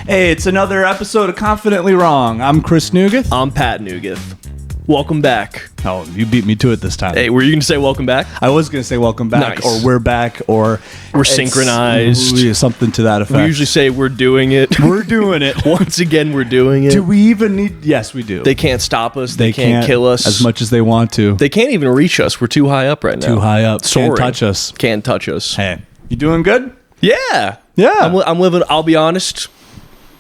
Hey, it's another episode of Confidently Wrong. I'm Chris Nugeth. I'm Pat Nugeth. Welcome back. Oh, you beat me to it this time. Hey, were you going to say welcome back? I was going to say welcome back, Nice. or we're back, or We're synchronized. something to that effect. We usually say we're doing it. We're doing it. Once again, we're doing it. Do we even need? Yes, we do. They can't stop us. They can't kill us. as much as they want to. They can't even reach us. We're too high up right now. Too high up. Soaring. Can't touch us. Can't touch us. Hey, you doing good? Yeah. Yeah. I'm living, I'll be honest.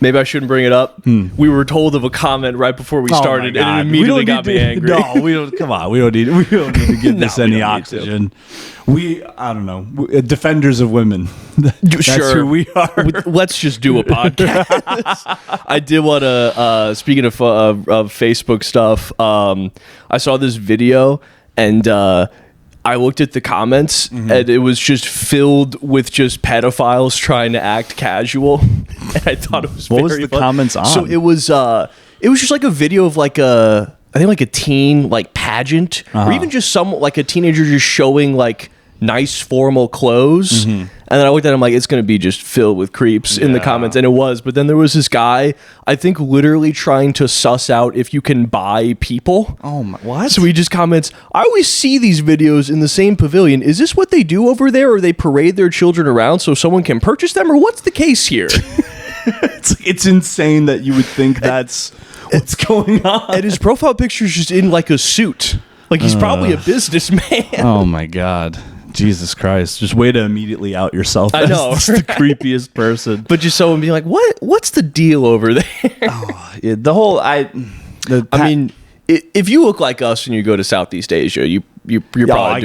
Maybe I shouldn't bring it up. We were told of a comment right before we started, Oh my and it God. immediately got me angry. No, we don't. Come on, we don't need to give No, this we any don't need oxygen. I don't know, defenders of women. That's Sure. who we are. Let's just do a podcast. I did want to, speaking of Facebook stuff, I saw this video and I looked at the comments and it was just filled with just pedophiles trying to act casual. And I thought it was What was very the fun. comments on? So it was just like a video of like I think like a teen like pageant or even just like a teenager just showing like nice formal clothes. And then I looked at him like, it's going to be just filled with creeps in the comments. And it was. But then there was this guy, I think literally trying to suss out if you can buy people. Oh my! What? So he just comments, I always see these videos in the same pavilion. Is this what they do over there? Or they parade their children around so someone can purchase them? Or what's the case here? It's insane that you would think that's what's going on. And his profile picture is just in like a suit. Like he's probably a businessman. Oh my God. Jesus Christ. Just way to immediately out yourself. I know, As the creepiest person. But just someone being like, what's the deal over there? Yeah, the whole I mean, if you look like us and you go to Southeast Asia, you're probably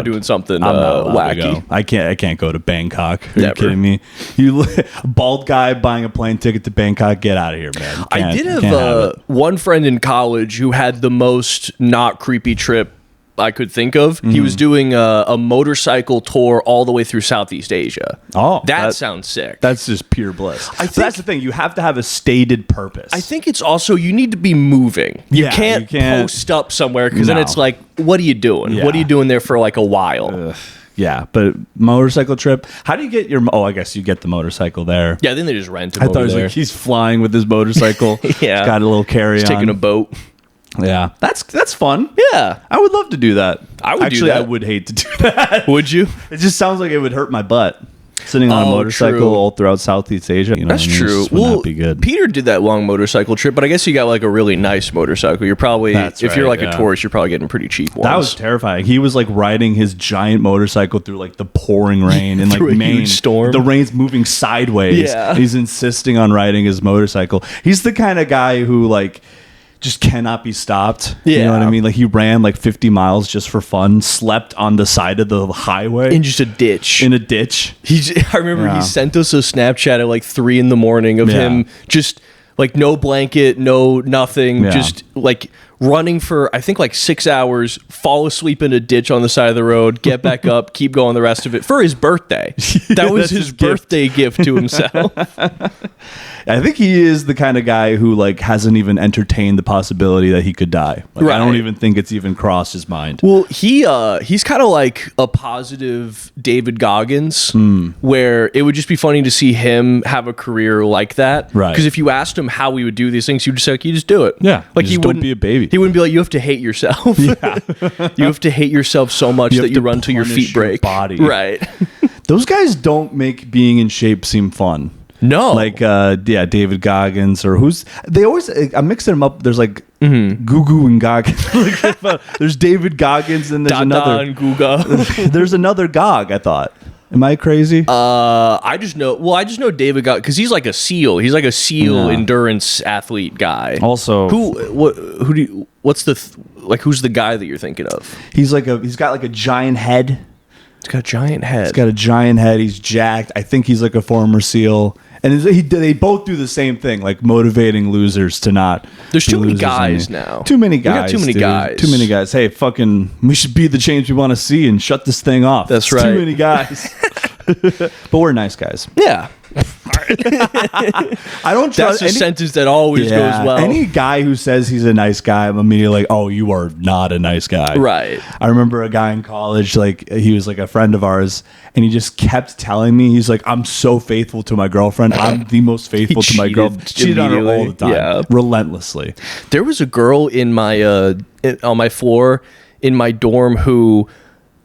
doing something wacky. I can't go to Bangkok. Are Never. you kidding me? You bald guy buying a plane ticket to Bangkok, get out of here, man. I did have one friend in college who had the most not creepy trip I could think of. He was doing a motorcycle tour all the way through Southeast Asia. Oh, that sounds sick. That's just pure bliss. I think that's the thing. You have to have a stated purpose. I think it's also you need to be moving. You can't post up somewhere because then No. it's like, what are you doing? Yeah. What are you doing there for like a while? Yeah, but motorcycle trip. How do you get your? Oh, I guess you get the motorcycle there. Yeah, then they just rent him I thought over it was there. like he's flying with his motorcycle. Yeah. He's got a little carry on. He's taking a boat. Yeah, that's fun. Yeah. I would love to do that. I would do Actually, that. I would hate to do that. Would you? It just sounds like it would hurt my butt. Sitting on a motorcycle true. all throughout Southeast Asia. You know That's what I mean? true. Just would not be good. Peter did that long motorcycle trip, but I guess you got like a really nice motorcycle. You're probably, That's if you're right, like a tourist, you're probably getting pretty cheap ones. That was terrifying. He was like riding his giant motorcycle through like the pouring rain and like Through a Maine. huge storm. The rain's moving sideways. Yeah. He's insisting on riding his motorcycle. He's the kind of guy who like just cannot be stopped. You know what I mean? Like he ran like 50 miles just for fun, slept on the side of the highway in just a ditch. in a ditch. I remember he sent us a Snapchat at like 3 a.m. of him just like no blanket, no nothing, just like running for I think like 6 hours, fall asleep in a ditch on the side of the road, get back up, keep going the rest of it for his birthday. That was his birthday gift to himself. I think he is the kind of guy who like hasn't even entertained the possibility that he could die. Like, I don't even think it's even crossed his mind. Well, he's kind of like a positive David Goggins, where it would just be funny to see him have a career like that. Right. Because if you asked him how he would do these things, he'd just say, like, you just do it. Yeah. Like Just don't be a baby. He wouldn't be like, you have to hate yourself. Yeah. You have to hate yourself so much that you run till your feet break. Body. Right. Those guys don't make being in shape seem fun. No. Like, David Goggins or I'm mixing them up. There's like Gugu and Goggins. There's David Goggins and there's another. And Guga. There's another Gog, I thought. Am I crazy? I just know David Goggins because he's like a SEAL. He's like a SEAL endurance athlete guy. Also, who's the guy that you're thinking of? he's got like a giant head. He's got a giant head. He's got a giant head. He's jacked. I think he's like a former SEAL. And they both do the same thing, like motivating losers to not. There's be too many losers guys in now. Too many We got guys. too many dude. guys. Too many guys. Hey, we should be the change we want to see and shut this thing off. That's It's right. Too many guys. But we're nice guys. Yeah. I don't trust That's a sentence that always goes well. Any guy who says he's a nice guy, I'm immediately like, oh, you are not a nice guy. Right. I remember a guy in college, like he was like a friend of ours, and he just kept telling me, he's like, I'm so faithful to my girlfriend. I'm the most faithful to my girlfriend. Cheated on her all the time, relentlessly. There was a girl in my on my floor in my dorm who,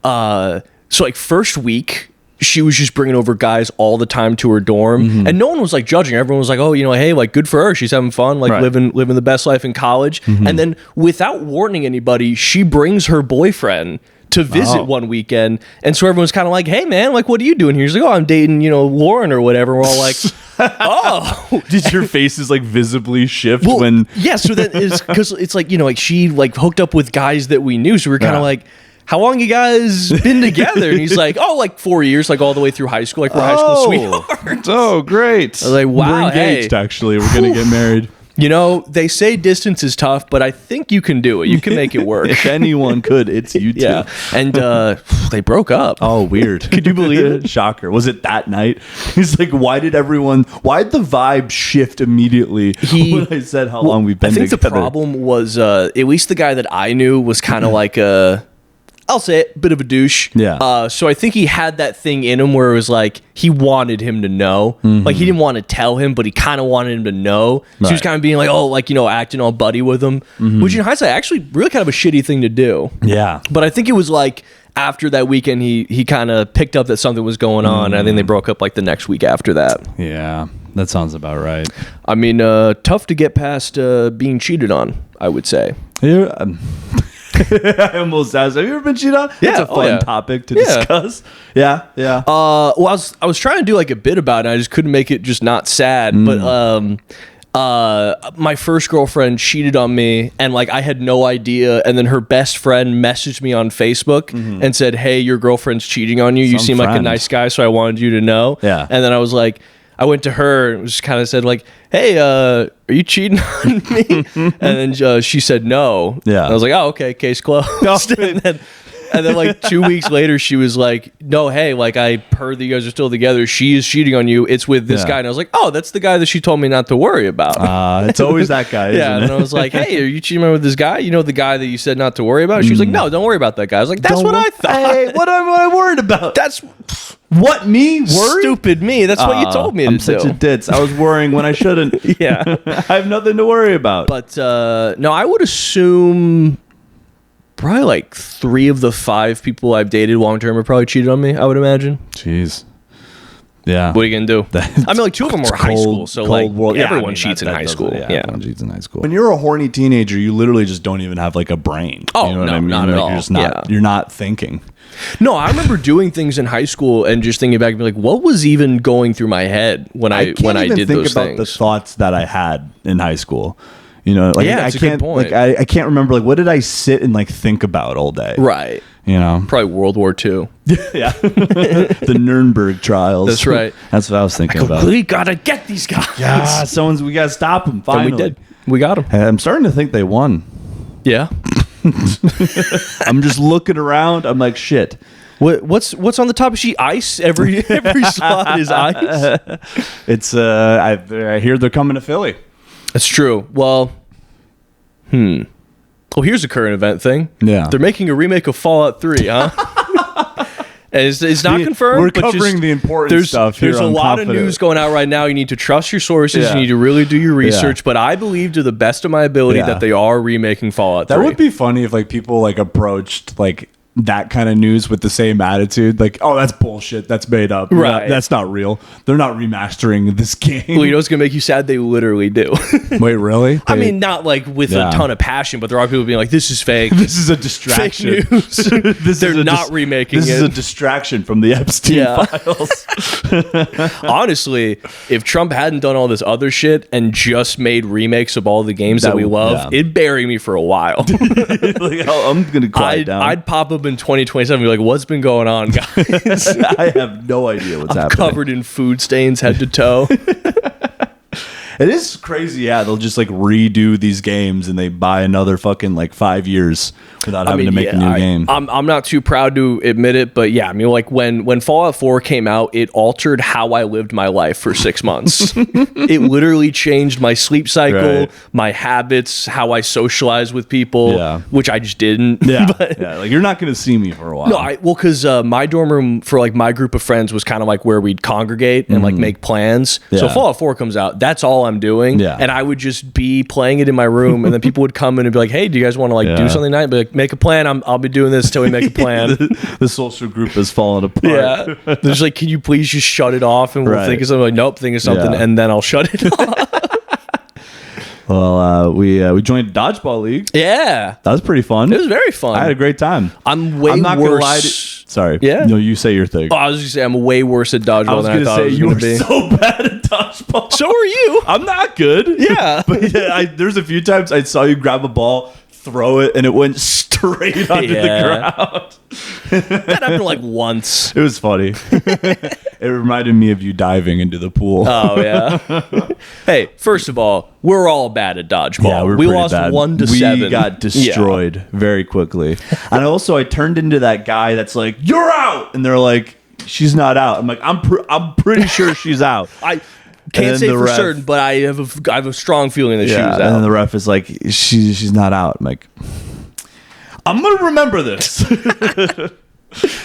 so like first week, she was just bringing over guys all the time to her dorm, and no one was like judging. Everyone was like, "Oh, you know, hey, like good for her. She's having fun, like living the best life in college." And then, without warning anybody, she brings her boyfriend to visit one weekend, and so everyone's kind of like, "Hey, man, like, what are you doing here?" He's like, "Oh, I'm dating, you know, Lauren or whatever." We're all like, "Oh, did your faces like visibly shift when?" Yeah, so that is because it's like, you know, like she like hooked up with guys that we knew, so we were kind of like, how long you guys been together? And he's like, oh, like 4 years, like all the way through high school, like we're high school sweethearts. Oh, great. I was like, wow, we're engaged, actually. We're going to get married. You know, they say distance is tough, but I think you can do it. You can make it work. If anyone could, it's you two. Yeah. And they broke up. Oh, weird. Could you believe it? Shocker. Was it that night? He's like, why'd the vibe shift immediately when I said how long we've been together? I think the problem was, at least the guy that I knew was kind of like I'll say it, bit of a douche. Yeah. So I think he had that thing in him where it was like he wanted him to know. Like he didn't want to tell him, but he kind of wanted him to know. So he was kind of being like, oh, like, you know, acting all buddy with him, which in hindsight actually really kind of a shitty thing to do. Yeah. But I think it was like after that weekend, he kind of picked up that something was going on. And I think they broke up like the next week after that. Yeah. That sounds about right. I mean, tough to get past being cheated on, I would say. Yeah. I almost asked, have you ever been cheated on? Yeah, That's a fun topic to discuss. Yeah, yeah. Well, I was trying to do like a bit about it. I just couldn't make it just not sad. But my first girlfriend cheated on me, and like I had no idea. And then her best friend messaged me on Facebook and said, "Hey, your girlfriend's cheating on you. You seem like a nice guy, so I wanted you to know." Yeah. And then I was like, I went to her and just kind of said like, "Hey, are you cheating on me?" And then she said no. Yeah. And I was like, "Oh, okay, case closed." And then like 2 weeks later, she was like, "No, hey, like I heard that you guys are still together. She is cheating on you. It's with this guy." And I was like, "Oh, that's the guy that she told me not to worry about." It's always that guy. Yeah. Isn't it? And I was like, "Hey, are you cheating with this guy? You know the guy that you said not to worry about?" She was like, "No, don't worry about that guy." I was like, "That's what I thought." Hey, what am I worried about? That's what, me worried? Stupid me. That's what you told me to do. I'm such a ditz. I was worrying when I shouldn't. Yeah. I have nothing to worry about. But no, I would assume probably like 3 of the 5 people I've dated long term have probably cheated on me, I would imagine. Jeez. Yeah. What are you going to do? I mean, like 2 of them were high school, so like everyone cheats in high school. Yeah, everyone cheats in high school. When you're a horny teenager, you literally just don't even have like a brain. Oh, you know no, what I mean? not at like, all. You're just not, you're not thinking. No, I remember doing things in high school and just thinking back and be like, what was even going through my head when I did those things? I can't even think about the thoughts that I had in high school. You know, like yeah, I can't, good point. like I can't remember like what did I sit and like think about all day. Right. You know, probably World War II. Yeah, the Nuremberg trials. That's right. That's what I was thinking about. We gotta get these guys. Yeah, we gotta stop them. Finally, and we did. We got them. I'm starting to think they won. Yeah. I'm just looking around. I'm like, shit. What's on the top of sheet? Ice. Every slot is ice. It's I hear they're coming to Philly. That's true. Well, Well, here's a current event thing. Yeah. They're making a remake of Fallout 3, huh? And it's not confirmed. We're covering the important stuff here. There's a lot of news going out right now. You need to trust your sources. Yeah. You need to really do your research. Yeah. But I believe to the best of my ability that they are remaking Fallout 3. That would be funny if like people like approached like that kind of news with the same attitude, like, oh, that's bullshit, that's made up, right? That's not real. They're not remastering this game. Well, you know what's gonna make you sad? They literally do. Wait, really? I mean, not like with a ton of passion, but there are people being like, "This is fake. This is a distraction. Fake news." They're not remaking it. This is a distraction from the Epstein files. Honestly, if Trump hadn't done all this other shit and just made remakes of all the games that we love, it'd bury me for a while. Like, I'm gonna quiet down. I'd pop up in 2027 and be like, what's been going on, guys? I have no idea what's happening. Covered in food stains head to toe. It is crazy. Yeah, they'll just like redo these games and they buy another fucking like 5 years without having to make a new game. I'm not too proud to admit it, but yeah, I mean, like when Fallout 4 came out, it altered how I lived my life for 6 months. It literally changed my sleep cycle, my habits, how I socialize with people, which I just didn't. Yeah, like you're not gonna see me for a while. No, because my dorm room for like my group of friends was kind of like where we'd congregate and like make plans. So Fallout 4 comes out, that's all I'm doing, and I would just be playing it in my room, and then people would come in and be like, "Hey, do you guys want to like do something tonight?" Be like, "Make a plan. I'll be doing this until we make a plan." the social group has fallen apart. Yeah, they're just like, "Can you please just shut it off?" And we'll think of something. Like, nope, think of something, and then I'll shut it off. Well, we joined a dodgeball league. Yeah, that was pretty fun. It was very fun. I had a great time. I'm not worse. Gonna lie to, sorry. Yeah. No, you say your thing. Oh, I was just saying I'm way worse at dodgeball than I thought I was going to be. You were so bad at dodgeball. So are you. I'm not good. Yeah. But yeah, there's a few times I saw you grab a ball, throw it, and it went straight onto the ground. That happened like once. It was funny. It reminded me of you diving into the pool. Oh, yeah. Hey, first of all, we're all bad at dodgeball. Yeah, we lost bad. 1-7. We got destroyed very quickly. And also, I turned into that guy that's like, "You're out!" And they're like, "She's not out." I'm like, I'm pretty sure she's out. I can't say for certain, but I have a strong feeling that she was out. And then the ref is like, she's not out. I'm like, I'm gonna remember this.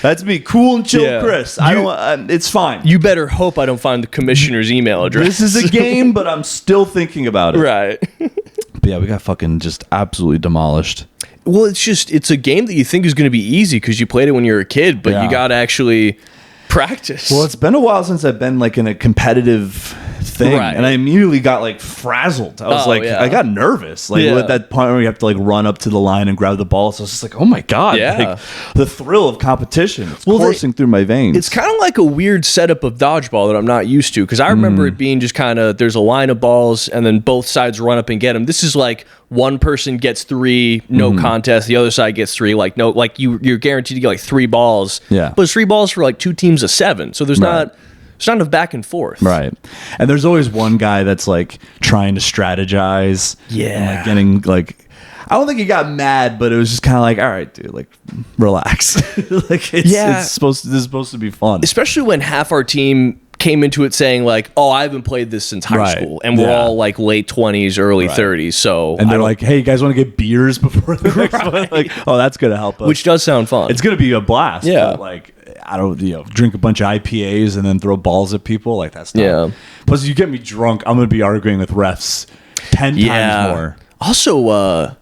That's me, cool and chill, Chris. It's fine. You better hope I don't find the commissioner's email address. This is a game, but I'm still thinking about it. Right. But yeah, we got fucking just absolutely demolished. Well, it's a game that you think is going to be easy because you played it when you were a kid, but you got to actually practice. Well, it's been a while since I've been like in a competitive thing, and I immediately got like frazzled. I was I got nervous, like at that point where you have to like run up to the line and grab the ball. So I was just like, oh my god, like, the thrill of competition, it's coursing through my veins. It's kind of like a weird setup of dodgeball that I'm not used to, because I remember it being just kind of, there's a line of balls and then both sides run up and get them. This is like one person gets 3, no contest. The other side gets 3, like no, like you're guaranteed to get like 3 balls. Yeah, but it's 3 balls for like 2 teams of 7. So there's not enough back and forth. Right. And there's always one guy that's like trying to strategize. Yeah. And like getting like, I don't think he got mad, but it was just kind of like, all right, dude, like relax. Like this is supposed to be fun. Especially when half our team came into it saying like, oh, I haven't played this since high school, and we're all like late 20s, early 30s. So and they're like, hey, you guys want to get beers before the next one? Like, oh, that's gonna help us. Which does sound fun. It's gonna be a blast. Yeah. But like, I don't, drink a bunch of IPAs and then throw balls at people. Like that's not. Yeah. Plus, you get me drunk, I'm gonna be arguing with refs 10 times more. Also,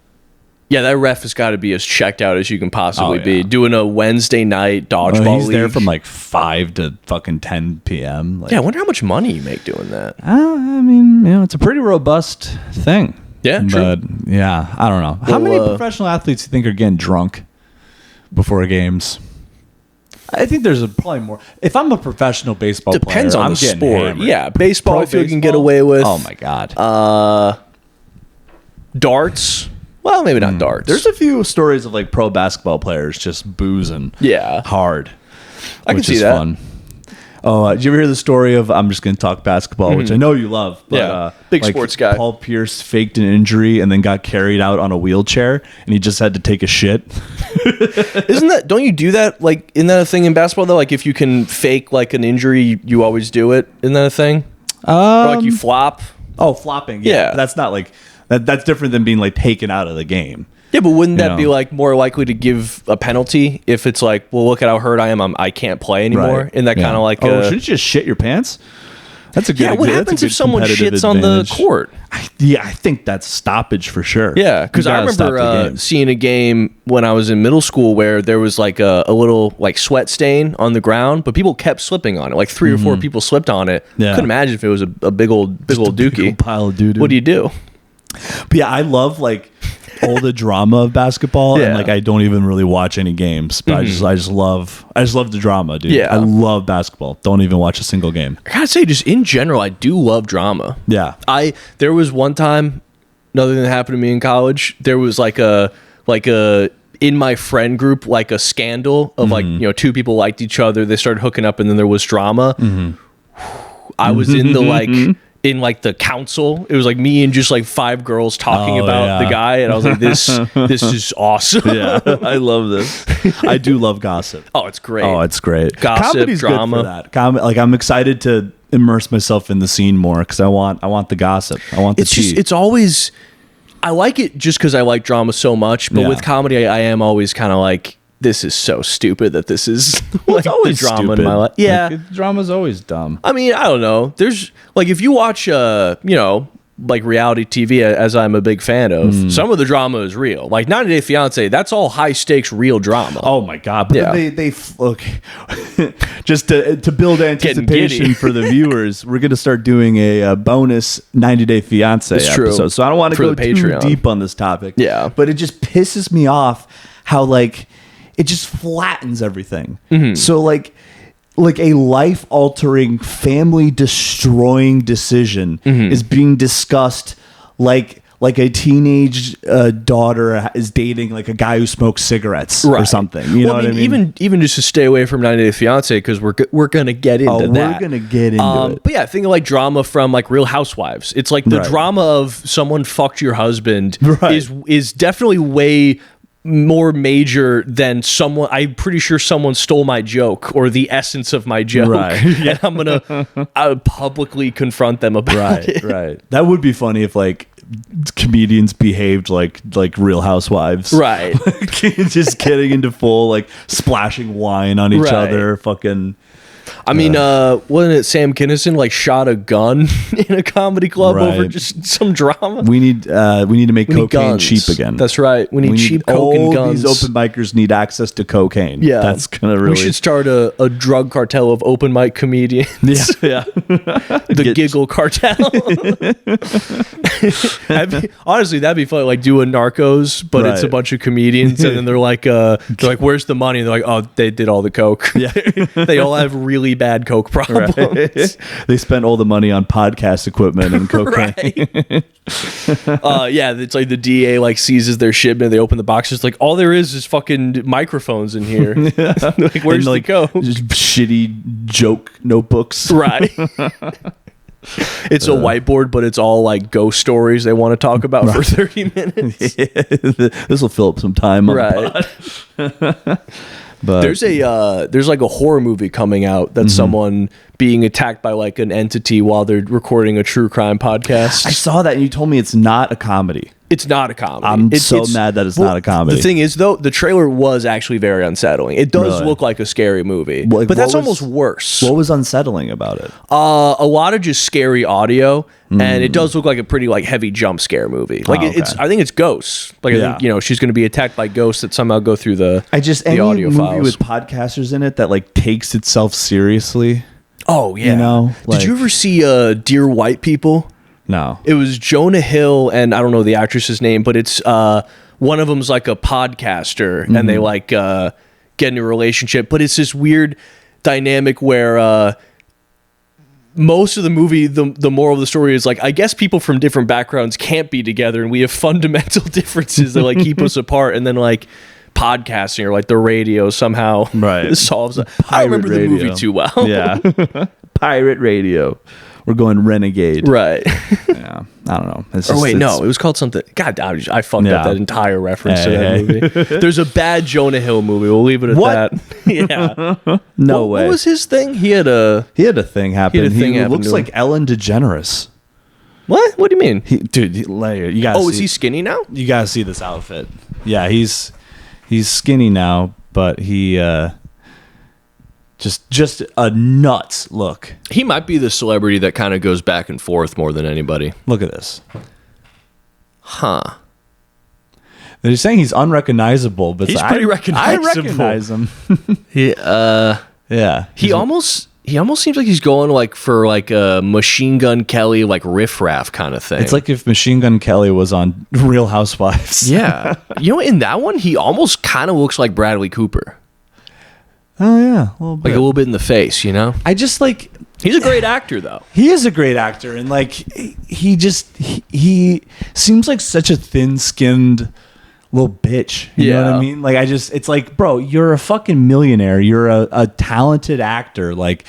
that ref has got to be as checked out as you can possibly be. Doing a Wednesday night dodgeball he's league. there from like 5 to fucking 10 p.m. Like, I wonder how much money you make doing that. I mean, it's a pretty robust thing. Yeah, but true. Yeah, I don't know. How many professional athletes do you think are getting drunk before games? I think there's probably more. If I'm a professional baseball Depends player, on I'm the getting sport. hammered. Yeah, baseball, I feel you can get baseball? away with. Oh my god. Darts. Well, maybe not darts. There's a few stories of like pro basketball players just boozing. Hard. I can see that. Fun. Oh, did you ever hear the story of? I'm just going to talk basketball, which I know you love. But, big sports guy. Paul Pierce faked an injury and then got carried out on a wheelchair, and he just had to take a shit. Isn't that? Don't you do that? Like, isn't that a thing in basketball though? Like, if you can fake like an injury, you always do it. Isn't that a thing? Or like you flop. Oh, flopping. Yeah, but that's not like that. That's different than being like taken out of the game. Yeah, but wouldn't that be like more likely to give a penalty if it's like, well, look at how hurt I am. I can't play anymore. Isn't that kind of like? Shouldn't you just shit your pants? That's a good. Yeah, what happens if someone shits on the court? I think that's stoppage for sure. Yeah, because I remember seeing a game when I was in middle school where there was like a little like sweat stain on the ground, but people kept slipping on it. Like 3 or 4 people slipped on it. Yeah. Couldn't imagine if it was a big old dookie. Big old pile of doo-doo. What do you do? But yeah, I love like all the drama of basketball, and like I don't even really watch any games, but I just love the drama, dude. I love basketball. Don't even watch a single game. I gotta say, just in general, I do love drama. Yeah. There was one time, another thing that happened to me in college. There was like a in my friend group, like a scandal of like 2 people liked each other. They started hooking up, and then there was drama. I was in the like in like the council. It was like me and just like 5 girls talking about the guy, and I was like, this is awesome. Yeah, I love this. I do love gossip. Oh, it's great. Oh, it's great. Gossip, Comedy's drama. good for that. Like, I'm excited to immerse myself in the scene more because I want the gossip. I want the tea. It's always, I like it just because I like drama so much, but with comedy, I am always kind of like, this is so stupid that this is like always the drama stupid. in my life. Yeah. Like, drama's always dumb. I mean, I don't know. There's like, if you watch, like reality TV, as I'm a big fan of, some of the drama is real. Like 90 Day Fiance, that's all high stakes, real drama. Oh my God. But they look, just to build anticipation for the viewers, we're going to start doing a bonus 90 Day Fiance episode. So I don't want to go too deep on this topic. Yeah. But it just pisses me off how like, it just flattens everything. So like a life-altering, family-destroying decision is being discussed like a teenage daughter is dating like a guy who smokes cigarettes or something. You know what I mean? Even just to stay away from 90 Day Fiance, because we're gonna get into that. We're gonna get into it. But yeah, think of like drama from like Real Housewives. It's like the drama of someone fucked your husband is definitely way more major than someone. I'm pretty sure someone stole my joke or the essence of my joke, and I'm gonna publicly confront them about it. Right. That would be funny if like comedians behaved like Real Housewives, right? Just getting into full like splashing wine on each other, fucking. I mean, wasn't it Sam Kinison like shot a gun in a comedy club over just some drama? We need to make cocaine cheap again. That's right. We need cheap coke and guns. These open micers need access to cocaine. Yeah, that's gonna really. We should start a drug cartel of open mic comedians. Yeah. The Giggle Cartel. Honestly, that'd be funny. Like do a Narcos, but it's a bunch of comedians, and then they're like, "Where's the money?" And they're like, "Oh, they did all the coke." Yeah, they all have really bad coke problems. Right. They spent all the money on podcast equipment and cocaine. It's like the DA like seizes their shipment. They open the boxes. Like all there is fucking microphones in here. Like where's the coke? Just shitty joke notebooks. Right. It's a whiteboard, but it's all like ghost stories they want to talk about for 30 minutes. This will fill up some time on the pod. But there's like a horror movie coming out that's someone being attacked by like an entity while they're recording a true crime podcast. I saw that and you told me it's not a comedy. It's not a comedy. I'm mad that it's not a comedy. The thing is, though, the trailer was actually very unsettling. It does look like a scary movie, but that's almost worse. What was unsettling about it? A lot of just scary audio, and it does look like a pretty like heavy jump scare movie. Like I think it's ghosts. Like I think she's going to be attacked by ghosts that somehow go through the audio movie files with podcasters in it that like takes itself seriously. Oh yeah, you know. Did you ever see Dear White People? No. It was Jonah Hill and I don't know the actress's name, but it's one of them's like a podcaster and they like get in a relationship, but it's this weird dynamic where most of the movie, the moral of the story is like, I guess people from different backgrounds can't be together and we have fundamental differences that like keep us apart, and then like podcasting or like the radio somehow solves it. I remember the movie too well. Yeah. Pirate radio. We're going renegade. Right. Yeah. I don't know. No. It was called something. God, I fucked up that entire reference to that movie. There's a bad Jonah Hill movie. We'll leave it at that. Yeah. No way. What was his thing? He had a thing happen. He looks like Ellen DeGeneres. What? What do you mean? You gotta is he skinny now? You gotta see this outfit. Yeah, he's skinny now, but he... Just a nuts look. He might be the celebrity that kind of goes back and forth more than anybody. Look at this. Huh. They're saying he's unrecognizable, but he's pretty recognizable. I recognize him. Yeah. He almost seems like he's going like for like a Machine Gun Kelly like riff raff kind of thing. It's like if Machine Gun Kelly was on Real Housewives. Yeah. In that one, he almost kind of looks like Bradley Cooper. Oh yeah, a little bit. Like a little bit in the face, you know. I just like he's a great actor though. He is a great actor, and like he seems like such a thin-skinned little bitch. You know what I mean? Like it's like, bro, you're a fucking millionaire. You're a talented actor. Like,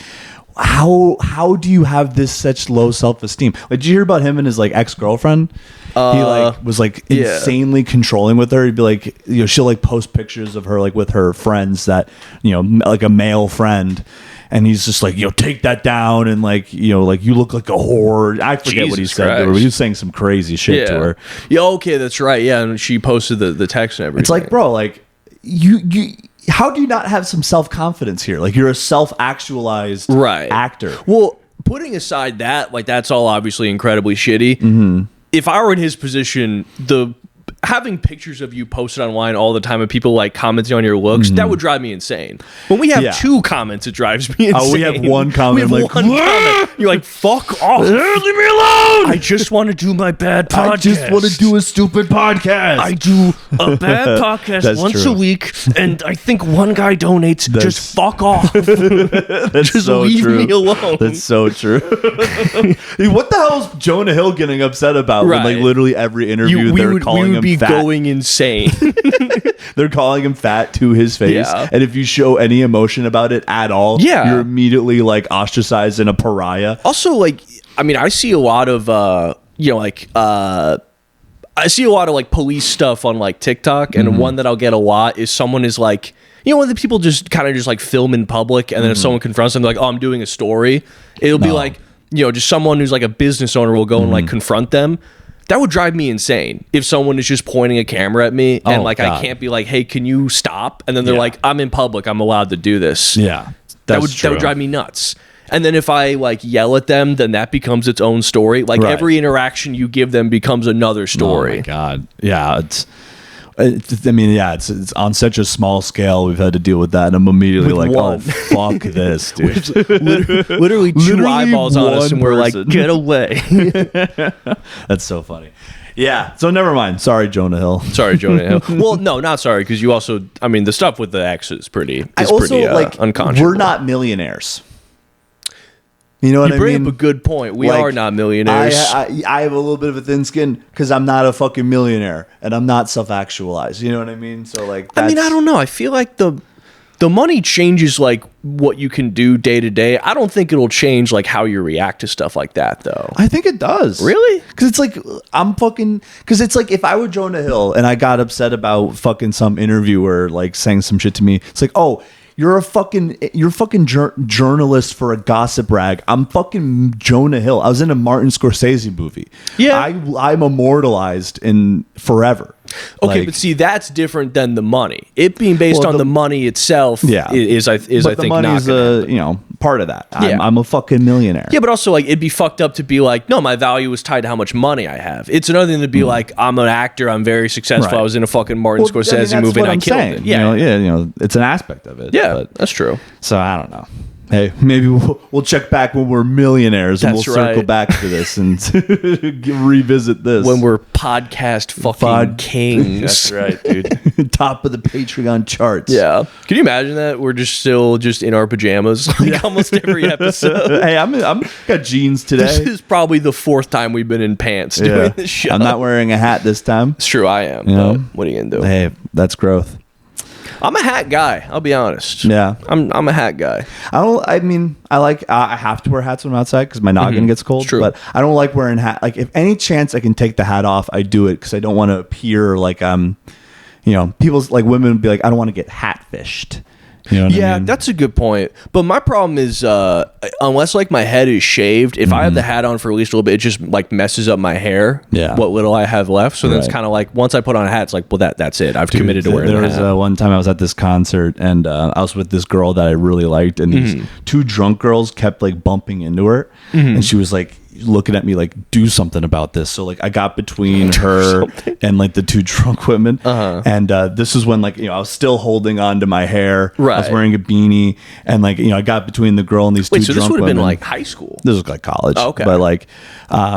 how do you have this such low self-esteem? Like, did you hear about him and his like ex-girlfriend? He like was like insanely controlling with her. He'd be like, she'll like post pictures of her like with her friends that, like a male friend. And he's just like, take that down. And like, like you look like a whore. I forget what he said to her, but he was saying some crazy shit to her. Yeah. Okay. That's right. Yeah. And she posted the text and everything. It's like, bro, like you how do you not have some self-confidence here? Like, you're a self-actualized actor. Well, putting aside that, like, that's all obviously incredibly shitty. If I were in his position, having pictures of you posted online all the time and people like commenting on your looks, that would drive me insane. When we have 2 comments, it drives me insane. Oh, we have 1 comment. We have like, 1 comment. You're like, fuck off. Leave me alone. I just want to do my bad podcast. I just want to do a stupid podcast. I do a bad podcast once a week, and I think 1 guy donates. Just fuck off. That's just so leave true. me alone. That's so true. What the hell is Jonah Hill getting upset about? When like literally every interview they're calling him fat. Going insane. They're calling him fat to his face, and if you show any emotion about it at all, you're immediately like ostracized and a pariah. Also, like, I mean, I see a lot of I see a lot of like police stuff on like TikTok, and one that I'll get a lot is someone is like, when the people just kind of just like film in public, and then if someone confronts them, they're like, oh, I'm doing a story. It'll be like, just someone who's like a business owner will go and like confront them. That would drive me insane if someone is just pointing a camera at me and like I can't be like, hey, can you stop? And then they're like, I'm in public, I'm allowed to do this. Yeah, that would drive me nuts. And then if I like yell at them, then that becomes its own story. Like every interaction you give them becomes another story. Oh my God, yeah. It's on such a small scale. We've had to deal with that, and I'm immediately like, oh, fuck this, dude. literally 2 eyeballs on us, and we're like, get away. That's so funny. Yeah, so never mind. Sorry, Jonah Hill. Well, no, not sorry, because you also, I mean, the stuff with the ex is pretty unconscionable. We're not millionaires. You know what I mean? You bring up a good point. We are not millionaires. I have a little bit of a thin skin because I'm not a fucking millionaire and I'm not self-actualized. You know what I mean? So like, I don't know. I feel like the money changes like what you can do day to day. I don't think it'll change like how you react to stuff like that, though. I think it does. Really? Because it's like because it's like if I were Jonah Hill and I got upset about fucking some interviewer like saying some shit to me, it's like, oh, you're a fucking journalist for a gossip rag. I'm fucking Jonah Hill. I was in a Martin Scorsese movie. Yeah, I'm immortalized in forever. Okay, like, but see, that's different than the money. It being based on the money itself, is I think the money's not part of that. I'm a fucking millionaire. Yeah, but also like it'd be fucked up to be like, no, my value is tied to how much money I have. It's another thing to be like, I'm an actor, I'm very successful. Right. I was in a fucking Martin Scorsese movie and I killed it. Yeah, it's an aspect of it. Yeah, that's true. So I don't know. Hey, maybe we'll check back when we're millionaires and we'll circle back to this and revisit this. When we're podcast fucking kings. That's right, dude. Top of the Patreon charts. Yeah. Can you imagine that? We're just in our pajamas like almost every episode. Hey, I'm got jeans today. This is probably the 4th time we've been in pants doing this show. I'm not wearing a hat this time. It's true, I am. But what are you going to do? Hey, that's growth. I'm a hat guy. I'll be honest. Yeah, I'm a hat guy. I have to wear hats when I'm outside because my noggin gets cold. True. But I don't like wearing hat. Like if any chance I can take the hat off, I do it because I don't want to appear like people's like women would be like, I don't want to get hat fished. You know what I mean? That's a good point. But my problem is, unless like my head is shaved, if I have the hat on for at least a little bit, it just like messes up my hair. Yeah. What little I have left. So then it's kind of like once I put on a hat, it's like, well, that's it. I've committed to wearing the hat. There was one time I was at this concert and I was with this girl that I really liked, and these 2 drunk girls kept like bumping into her, and she was like looking at me like, do something about this. So like I got between her and like the 2 drunk women, and this is when like I was still holding on to my hair. Right. I was wearing a beanie, and like I got between the girl and these 2 drunk women. So this would have been like high school. This was like college. Oh, okay. But like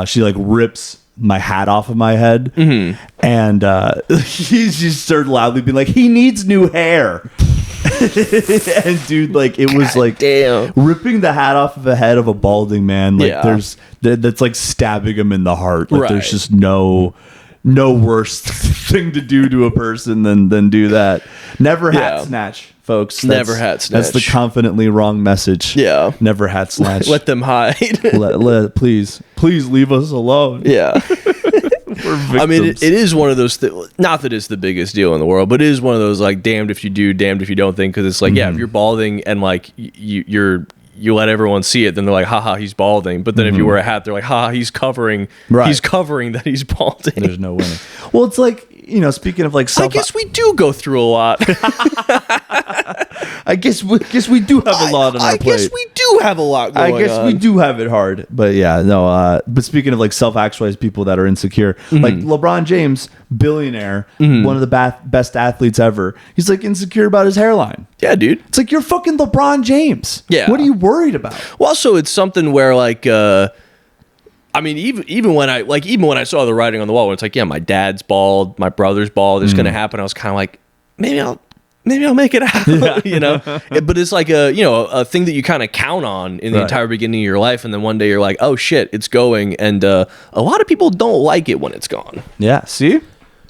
she like rips my hat off of my head, and he just started loudly being like, he needs new hair. And dude, like it was like ripping the hat off of the head of a balding man, like that's like stabbing him in the heart. Like there's just no worse thing to do to a person than do that. Never hat snatch. folks. Never hat snatch. That's the confidently wrong message. Yeah. Never hat snatch. Let them hide. Please leave us alone. Yeah. We're I mean, it is one of those not that it's the biggest deal in the world, but it is one of those like damned if you do, damned if you don't thing. Because it's like, yeah, if you're balding and like you let everyone see it, then they're like, haha, he's balding. But then if you wear a hat, they're like, haha, he's covering that he's balding. There's no winning. Well, it's like, you know, speaking of like I guess we do go through a lot. I guess we do have a lot on our plate. I guess we do have a lot going on. I guess we do have it hard. But yeah, no, but speaking of like self-actualized people that are insecure, like LeBron James, billionaire, one of the best athletes ever, he's like insecure about his hairline. Yeah, dude. It's like, you're fucking LeBron James. Yeah. What are you worried about? Well, also it's something where like I mean, even when I saw the writing on the wall, when it's like, yeah, my dad's bald, my brother's bald, it's gonna happen. I was kind of like, maybe I'll make it out, you know. But it's like a thing that you kind of count on in the entire beginning of your life, and then one day you're like, oh shit, it's going, and a lot of people don't like it when it's gone. Yeah, see,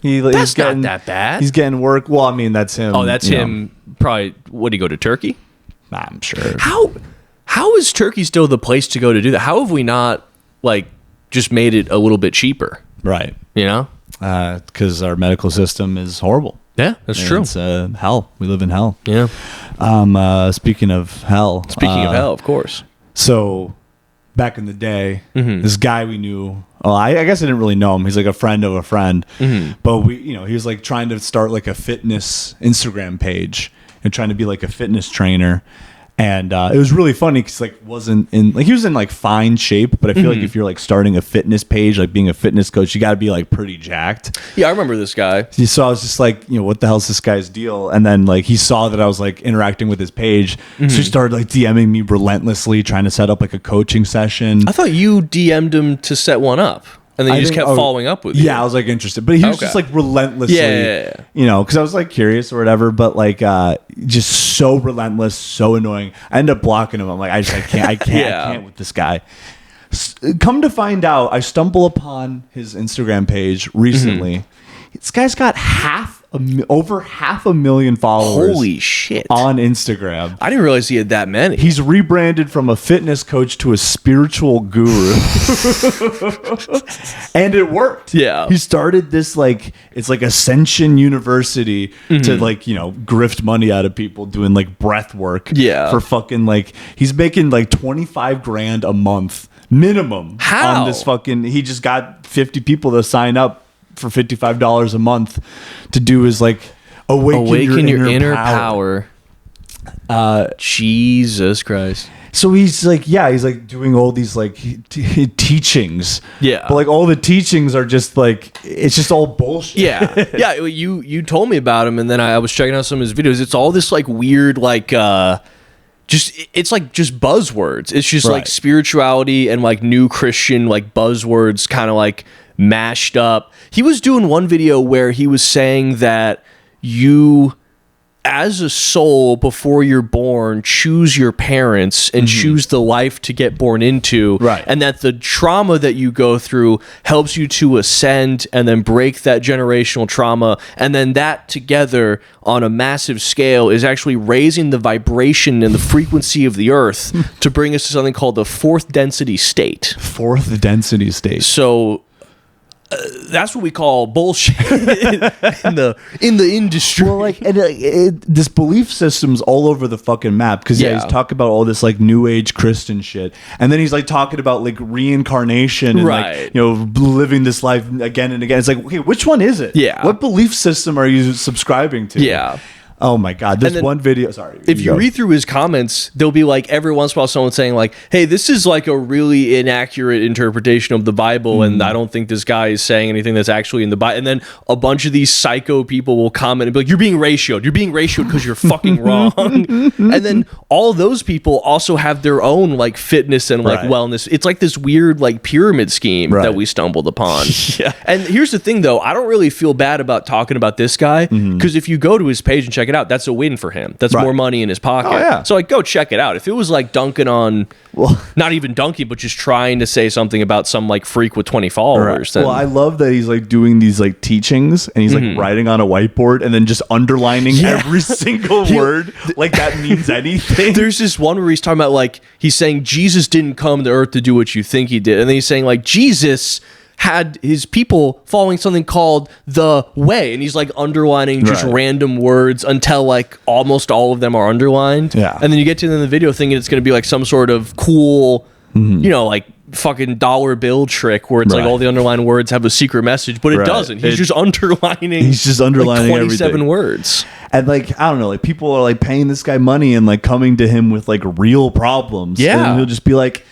that's not that bad. He's getting work. Well, I mean, that's him. Oh, that's him. Probably. Would he go to Turkey? I'm sure. How is Turkey still the place to go to do that? How have we not like just made it a little bit cheaper? Right. You know, because our medical system is horrible. Yeah, that's true. It's hell. We live in hell. Yeah. Speaking of hell. Of course. So back in the day, this guy we knew. Oh, I guess I didn't really know him. He's like a friend of a friend. But he was like trying to start like a fitness Instagram page and trying to be like a fitness trainer. And it was really funny because like he was in like fine shape, but I feel like if you're like starting a fitness page, like being a fitness coach, you got to be like pretty jacked. Yeah, I remember this guy. So I was just like, what the hell's this guy's deal? And then like he saw that I was like interacting with his page, so he started like DMing me relentlessly, trying to set up like a coaching session. I thought you DM'd him to set one up. And then you just kept following up with you. Yeah, I was like interested. But he was just like relentlessly, because I was like curious or whatever, but like just so relentless, so annoying. I ended up blocking him. I'm like, I can't with this guy. Come to find out, I stumble upon his Instagram page recently. This guy's got over 500,000 followers. Holy shit. On Instagram. I didn't realize he had that many. He's rebranded from a fitness coach to a spiritual guru. And it worked. Yeah. He started this like, it's like Ascension University to like, grift money out of people doing like breath work. Yeah. For fucking like, he's making like 25 grand a month minimum. How? On this fucking, he just got 50 people to sign up for $55 a month to do his like awaken your inner power. Jesus Christ. So he's like doing all these like teachings. Yeah. But like all the teachings are just like, it's just all bullshit. Yeah. Yeah. You told me about him, and then I was checking out some of his videos. It's all this like weird like it's like just buzzwords. It's just like spirituality and like new Christian like buzzwords kind of like mashed up. He was doing one video where he was saying that you as a soul before you're born choose your parents and choose the life to get born into, and that the trauma that you go through helps you to ascend and then break that generational trauma, and then that together on a massive scale is actually raising the vibration and the frequency of the earth to bring us to something called the fourth density state. So that's what we call bullshit in the industry. Well, like this belief system's all over the fucking map because he's talking about all this like new age Christian shit, and then he's like talking about like reincarnation and like living this life again and again. It's like, okay, which one is it? Yeah, what belief system are you subscribing to? Yeah. Oh my God! This one video. Sorry. If you read through his comments, there'll be like every once in a while someone saying like, "Hey, this is like a really inaccurate interpretation of the Bible, and I don't think this guy is saying anything that's actually in the Bible." And then a bunch of these psycho people will comment and be like, "You're being ratioed. You're being ratioed because you're fucking wrong." And then all those people also have their own like fitness and like wellness. It's like this weird like pyramid scheme that we stumbled upon. And here's the thing, though, I don't really feel bad about talking about this guy because if you go to his page and check check it out. That's a win for him. That's Right. more money in his pocket. Oh, yeah. So like, go check it out. If it was like dunking on, not even dunking, but just trying to say something about some like freak with 20 followers. Then, well, I love that he's like doing these like teachings and he's like writing on a whiteboard and then just underlining every single word like that means anything. There's this one where he's talking about like, he's saying Jesus didn't come to earth to do what you think he did. And then he's saying like, Jesus had his people following something called the way, and he's like underlining just random words until like almost all of them are underlined. Yeah. And then you get to the end of the video thinking it's going to be like some sort of cool, you know, like fucking dollar bill trick where it's like all the underlined words have a secret message, but it doesn't. He's just underlining. He's just underlining like 27 everything. words. And like, I don't know, like people are like paying this guy money and like coming to him with like real problems. Yeah. And he'll just be like,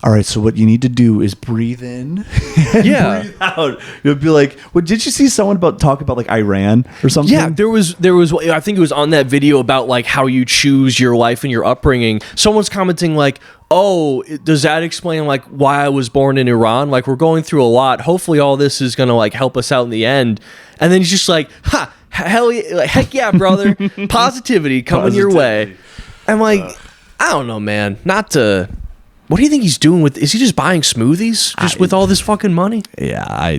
all right, so what you need to do is breathe in and breathe out. You'll be like, well, did you see someone talk about like Iran or something? Yeah, there was, I think it was on that video about like how you choose your life and your upbringing. Someone's commenting like, oh, does that explain like why I was born in Iran? Like we're going through a lot. Hopefully all this is going to like help us out in the end. And then he's just like, hell yeah, like, heck yeah, brother. Positivity coming your way. I'm like, I don't know, man. What do you think he's doing with? Is he just buying smoothies with all this fucking money? Yeah, I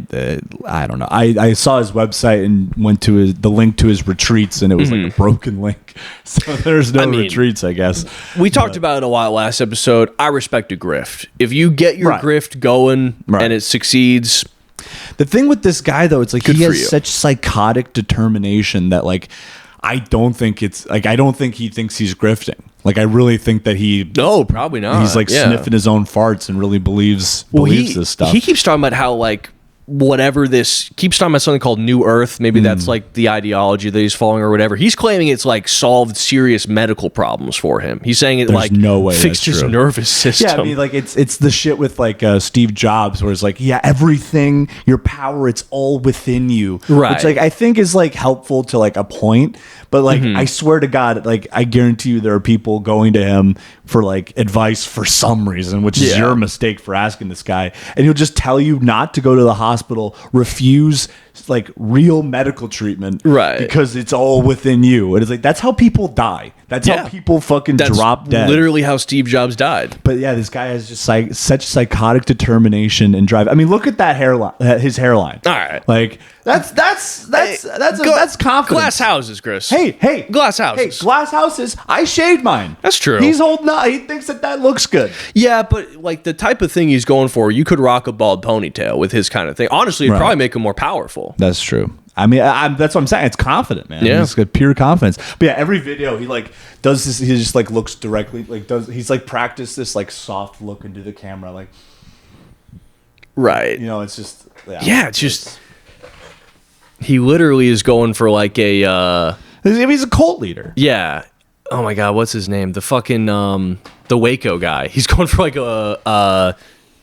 don't know. I saw his website and went to the link to his retreats, and it was like a broken link. So there's no retreats, I guess. We talked about it a lot last episode. I respect a grift. If you get your grift going and it succeeds. The thing with this guy, though, it's like he has such psychotic determination that like I don't think he thinks he's grifting. Like I really think that no, probably not. He's like sniffing his own farts and really believes this stuff. He keeps talking about how like keeps talking about something called New Earth. Maybe that's like the ideology that he's following or whatever. He's claiming it's like solved serious medical problems for him. He's saying it like no way fixed his nervous system. Yeah, I mean like it's the shit with like Steve Jobs where it's like, yeah, everything, your power, it's all within you. Right. Which like I think is like helpful to like a point. But like I swear to God, like I guarantee you there are people going to him for like advice for some reason, which is your mistake for asking this guy. And he'll just tell you not to go to the hospital, refuse like real medical treatment, right? Because it's all within you. And it's like that's how people die. That's how people fucking drop dead. Literally how Steve Jobs died. But yeah, this guy has just such psychotic determination and drive. I mean, look at that hairline, his hairline. All right, like that's confidence. Glass houses, Chris. Hey, glass houses. Hey, glass houses. I shaved mine. That's true. He's holding on. He thinks that looks good. Yeah, but like the type of thing he's going for, you could rock a bald ponytail with his kind of thing. Honestly, it'd probably make him more powerful. That's true. I mean, that's what I'm saying. It's confident, man. Yeah, it's got pure confidence. But yeah, every video he like does this. He just like looks directly he's like practiced this like soft look into the camera, like right. You know, it's just it's just he literally is going for like a. He's a cult leader. Yeah. Oh my God, what's his name? The fucking the Waco guy. He's going for like a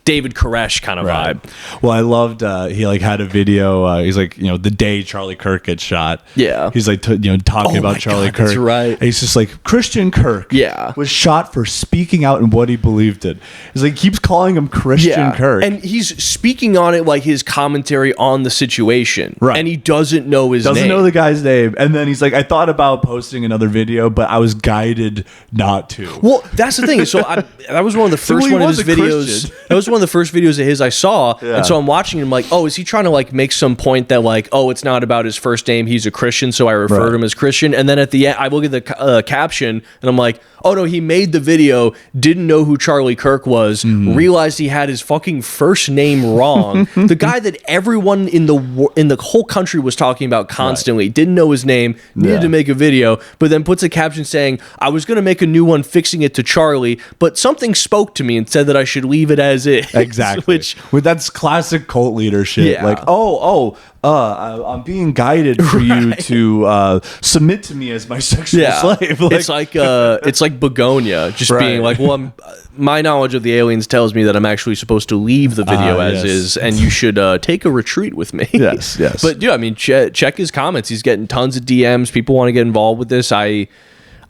David Koresh kind of vibe. Well, I loved he like had a video. He's like, you know, the day Charlie Kirk gets shot. Yeah, he's like talking about Charlie Kirk. That's right. And he's just like Christian Kirk. Was shot for speaking out in what he believed in. He's like keeps calling him Christian Kirk, and he's speaking on it like his commentary on the situation. Right, and he doesn't know his name. Doesn't know the guy's name, and then he's like, I thought about posting another video, but I was guided not to. Well, that's the thing. So that was one of the first one of his videos. That was one of the first videos of his I saw, and so I'm watching him like, oh, is he trying to like make some point that like, oh, it's not about his first name, he's a Christian, so I refer to him as Christian, and then at the end I look at the caption and I'm like, oh no, he made the video, didn't know who Charlie Kirk was, realized he had his fucking first name wrong. The guy that everyone in the whole country was talking about constantly, didn't know his name, needed to make a video, but then puts a caption saying, I was going to make a new one fixing it to Charlie, but something spoke to me and said that I should leave it as is. Exactly. That's classic cult leadership. Yeah. Like, I'm being guided for you to submit to me as my sexual slave. Like, it's like Begonia just being like, well, my knowledge of the aliens tells me that I'm actually supposed to leave the video as is, and you should take a retreat with me. Yes. But yeah, I mean, check his comments. He's getting tons of DMs. People want to get involved with this. I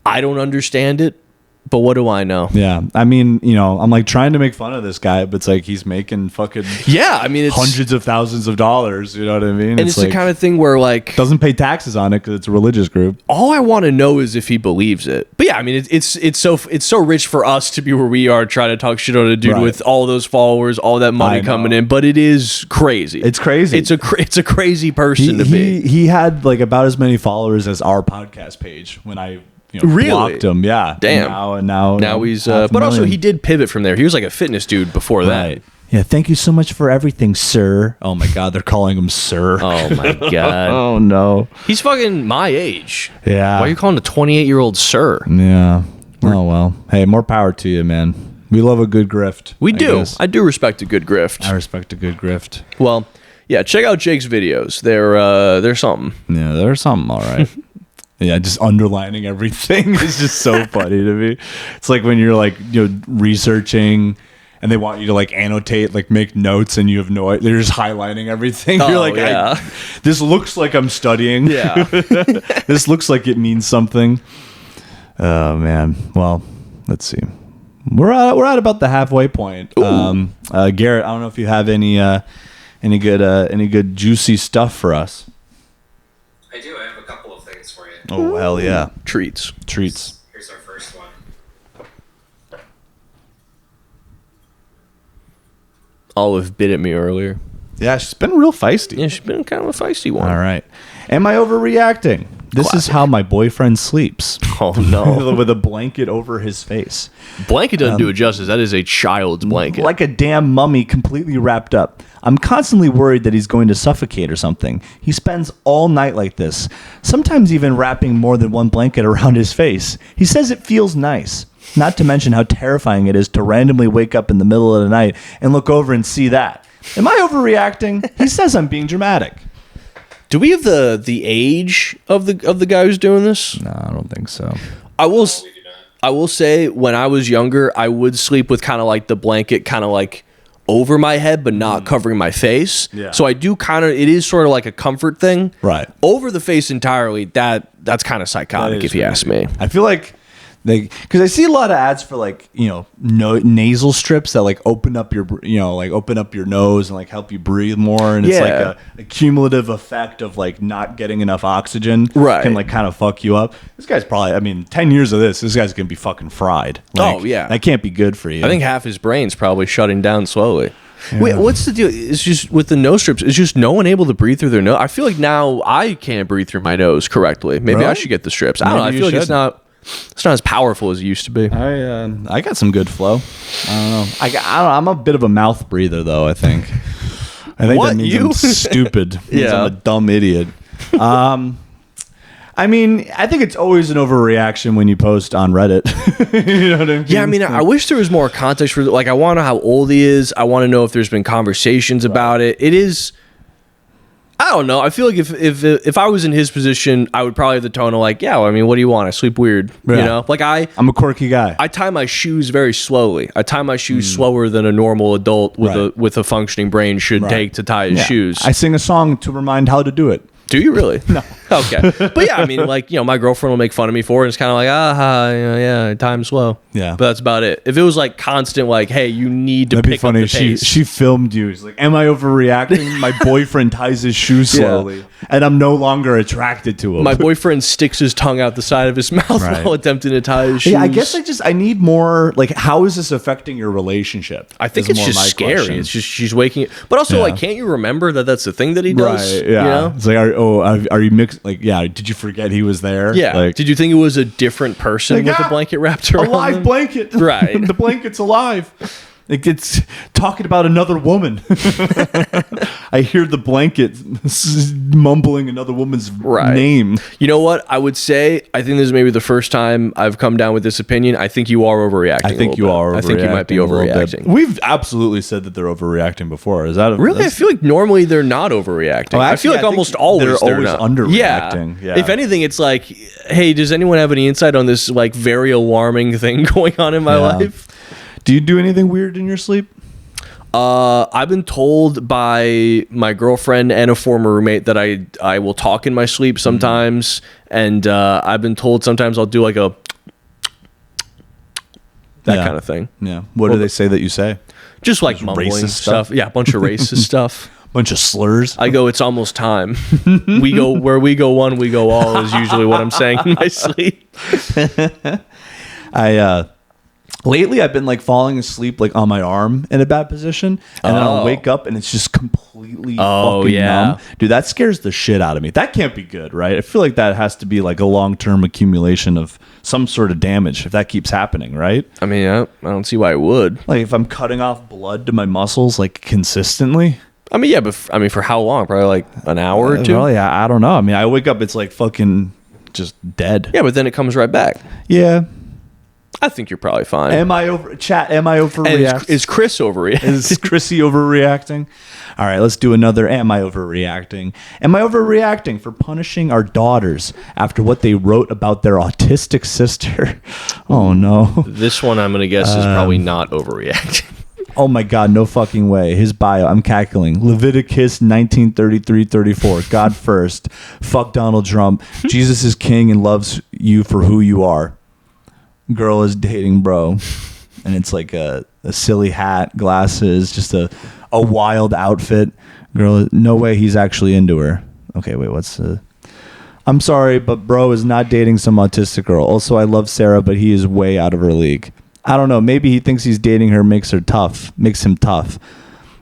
don't understand it. But what do I know? Yeah. I mean, I'm like trying to make fun of this guy, but it's like he's making fucking it's hundreds of thousands of dollars. You know what I mean? And it's like, the kind of thing where like doesn't pay taxes on it because it's a religious group. All I want to know is if he believes it. But yeah, I mean, it's so rich for us to be where we are trying to talk shit on a dude with all those followers, all that money coming in. But it is crazy. It's crazy. It's a crazy person to be. He had like about as many followers as our podcast page when I really blocked him. Yeah. Damn. Now he's but also he did pivot from there. He was like a fitness dude before that. Yeah, thank you so much for everything, sir. Oh my god, they're calling him sir. Oh my god. Oh no. He's fucking my age. Yeah. Why are you calling a 28-year-old sir? Yeah. Oh well. Hey, more power to you, man. We love a good grift. We do. I do respect a good grift. I respect a good grift. Well, yeah, check out Jake's videos. They're something. Yeah, they're something, all right. Yeah, just underlining everything is just so funny to me. It's like when you're like, researching and they want you to like annotate, like make notes and you have no idea. They're just highlighting everything. You're like, this looks like I'm studying. Yeah. This looks like it means something. Oh, man. Well, let's see. We're at about the halfway point. Garrett, I don't know if you have any good juicy stuff for us. I do. I have a couple of things for you. Oh, hell yeah. Treats. Here's our first one. Olive bit at me earlier. Yeah, she's been real feisty. Yeah, she's been kind of a feisty one. All right. Am I overreacting? This is how my boyfriend sleeps. Oh, no. With a blanket over his face. Blanket doesn't do it justice. That is a child's blanket. Like a damn mummy completely wrapped up. I'm constantly worried that he's going to suffocate or something. He spends all night like this, sometimes even wrapping more than one blanket around his face. He says it feels nice. Not to mention how terrifying it is to randomly wake up in the middle of the night and look over and see that. Am I overreacting? He says I'm being dramatic. Do we have the age of the guy who's doing this? No, I don't think so. I will say when I was younger, I would sleep with kind of like the blanket kind of like over my head, but not covering my face. Yeah. So I do it is sort of like a comfort thing. Right. Over the face entirely, that's kind of psychotic if you ask me. I feel like because I see a lot of ads for like nasal strips that like open up your nose and like help you breathe more, and it's like a cumulative effect of like not getting enough oxygen can like kind of fuck you up. This guy's probably 10 years of this guy's gonna be fucking fried. Like, that can't be good for you. I think half his brain's probably shutting down slowly. Yeah. Wait, what's the deal? It's just with the nose strips. It's just no one able to breathe through their nose. I feel like now I can't breathe through my nose correctly. Maybe I should get the strips. I don't know. I feel like it's not as powerful as it used to be. I got some good flow. I don't know. I'm a bit of a mouth breather though. I think that means I'm stupid. Means I'm a dumb idiot. I think it's always an overreaction when you post on Reddit. You know what I mean? Yeah, I wish there was more context for like I want to know how old he is. I want to know if there's been conversations about it. It is. I don't know. I feel like if I was in his position, I would probably have the tone of like, what do you want? I sleep weird. Yeah. You know? Like I'm a quirky guy. I tie my shoes very slowly. I tie my shoes slower than a normal adult with a functioning brain should take to tie his shoes. I sing a song to remind how to do it. Do you really? No. Okay. But yeah, my girlfriend will make fun of me for it. And it's kind of like, time slow. Yeah. But that's about it. If it was like constant, like, hey, you need to pick up the pace. She filmed you. She's like, am I overreacting? My boyfriend ties his shoes slowly. And I'm no longer attracted to him. My boyfriend sticks his tongue out the side of his mouth while attempting to tie his shoes. Yeah, I guess I need more, like, how is this affecting your relationship? I think it's just scary. Question. It's just she's waking. But also, like, can't you remember that that's the thing that he does? Right, yeah. You know? It's like, are you mixed? Like, did you forget he was there? Yeah. Like, did you think it was a different person with a blanket wrapped around a live them? Blanket. Right. The blanket's alive. It's talking about another woman. I hear the blanket mumbling another woman's name. You know what? I would say, I think this is maybe the first time I've come down with this opinion. I think you are overreacting. I think you are overreacting. I think you might be overreacting. We've absolutely said that they're overreacting before. Is that really? I feel like normally they're not overreacting. I feel like almost always they're always underreacting. Yeah. If anything, it's like, hey, does anyone have any insight on this like very alarming thing going on in my life? Do you do anything weird in your sleep? I've been told by my girlfriend and a former roommate that I will talk in my sleep sometimes, and I've been told sometimes I'll do like a that kind of thing. Yeah. What do they say that you say? Just like mumbling racist stuff. Yeah, a bunch of racist stuff. Bunch of slurs. I go, it's almost time. Where we go one, we go all is usually what I'm saying in my sleep. Lately I've been like falling asleep like on my arm in a bad position, and then I'll wake up and it's just completely fucking numb. Dude, that scares the shit out of me. That can't be good, right? I feel like that has to be like a long-term accumulation of some sort of damage if that keeps happening, right? I mean, I don't see why it would. Like if I'm cutting off blood to my muscles like consistently. I mean, yeah, but for how long? Probably like an hour or two? Well, yeah, I don't know. I mean, I wake up, it's like fucking just dead. Yeah, but then it comes right back. Yeah. I think you're probably fine. Am I overreacting? Is Chris overreacting? Is Chrissy overreacting? All right, let's do another Am I Overreacting? Am I overreacting for punishing our daughters after what they wrote about their autistic sister? Oh, no. This one I'm going to guess is probably not overreacting. Oh my God, no fucking way. His bio, I'm cackling. Leviticus 19:33-34. God first. Fuck Donald Trump. Jesus is king and loves you for who you are. Girl is dating bro. And it's like a silly hat, glasses, just a wild outfit. Girl, no way he's actually into her. Okay, wait, what's the... I'm sorry, but bro is not dating some autistic girl. Also, I love Sarah, but he is way out of her league. I don't know. Maybe he thinks he's dating her makes him tough.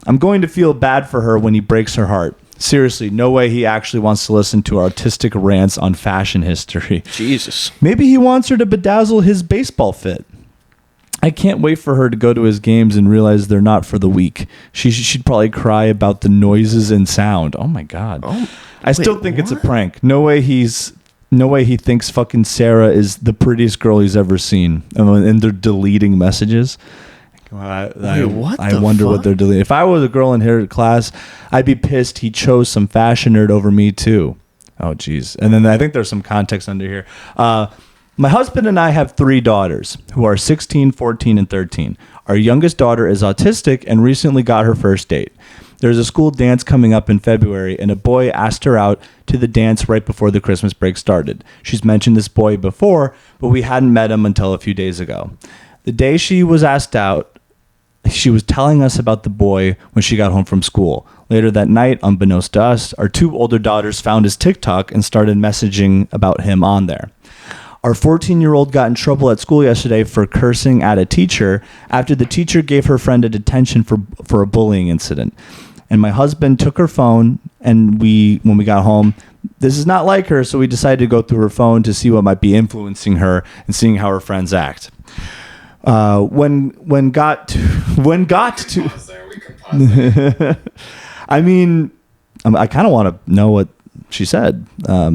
I'm going to feel bad for her when he breaks her heart. Seriously, no way he actually wants to listen to artistic rants on fashion history. Jesus. Maybe he wants her to bedazzle his baseball fit. I can't wait for her to go to his games and realize they're not for the weak. She'd probably cry about the noises and sound. Oh my God. I still think it's a prank. No way he thinks fucking Sarah is the prettiest girl he's ever seen. And they're deleting messages. I wonder what they're deleting. If I was a girl in her class, I'd be pissed he chose some fashion nerd over me too. Oh, geez. And then I think there's some context under here. My husband and I have 3 daughters who are 16, 14, and 13. Our youngest daughter is autistic and recently got her first date. There's a school dance coming up in February, and a boy asked her out to the dance right before the Christmas break started. She's mentioned this boy before, but we hadn't met him until a few days ago. The day she was asked out, she was telling us about the boy when she got home from school. Later that night, unbeknownst to us, our 2 older daughters found his TikTok and started messaging about him on there. Our 14-year-old got in trouble at school yesterday for cursing at a teacher after the teacher gave her friend a detention for a bullying incident. And my husband took her phone, and when we got home, this is not like her, so we decided to go through her phone to see what might be influencing her and seeing how her friends act. When got to I mean, I kind of want to know what she said. I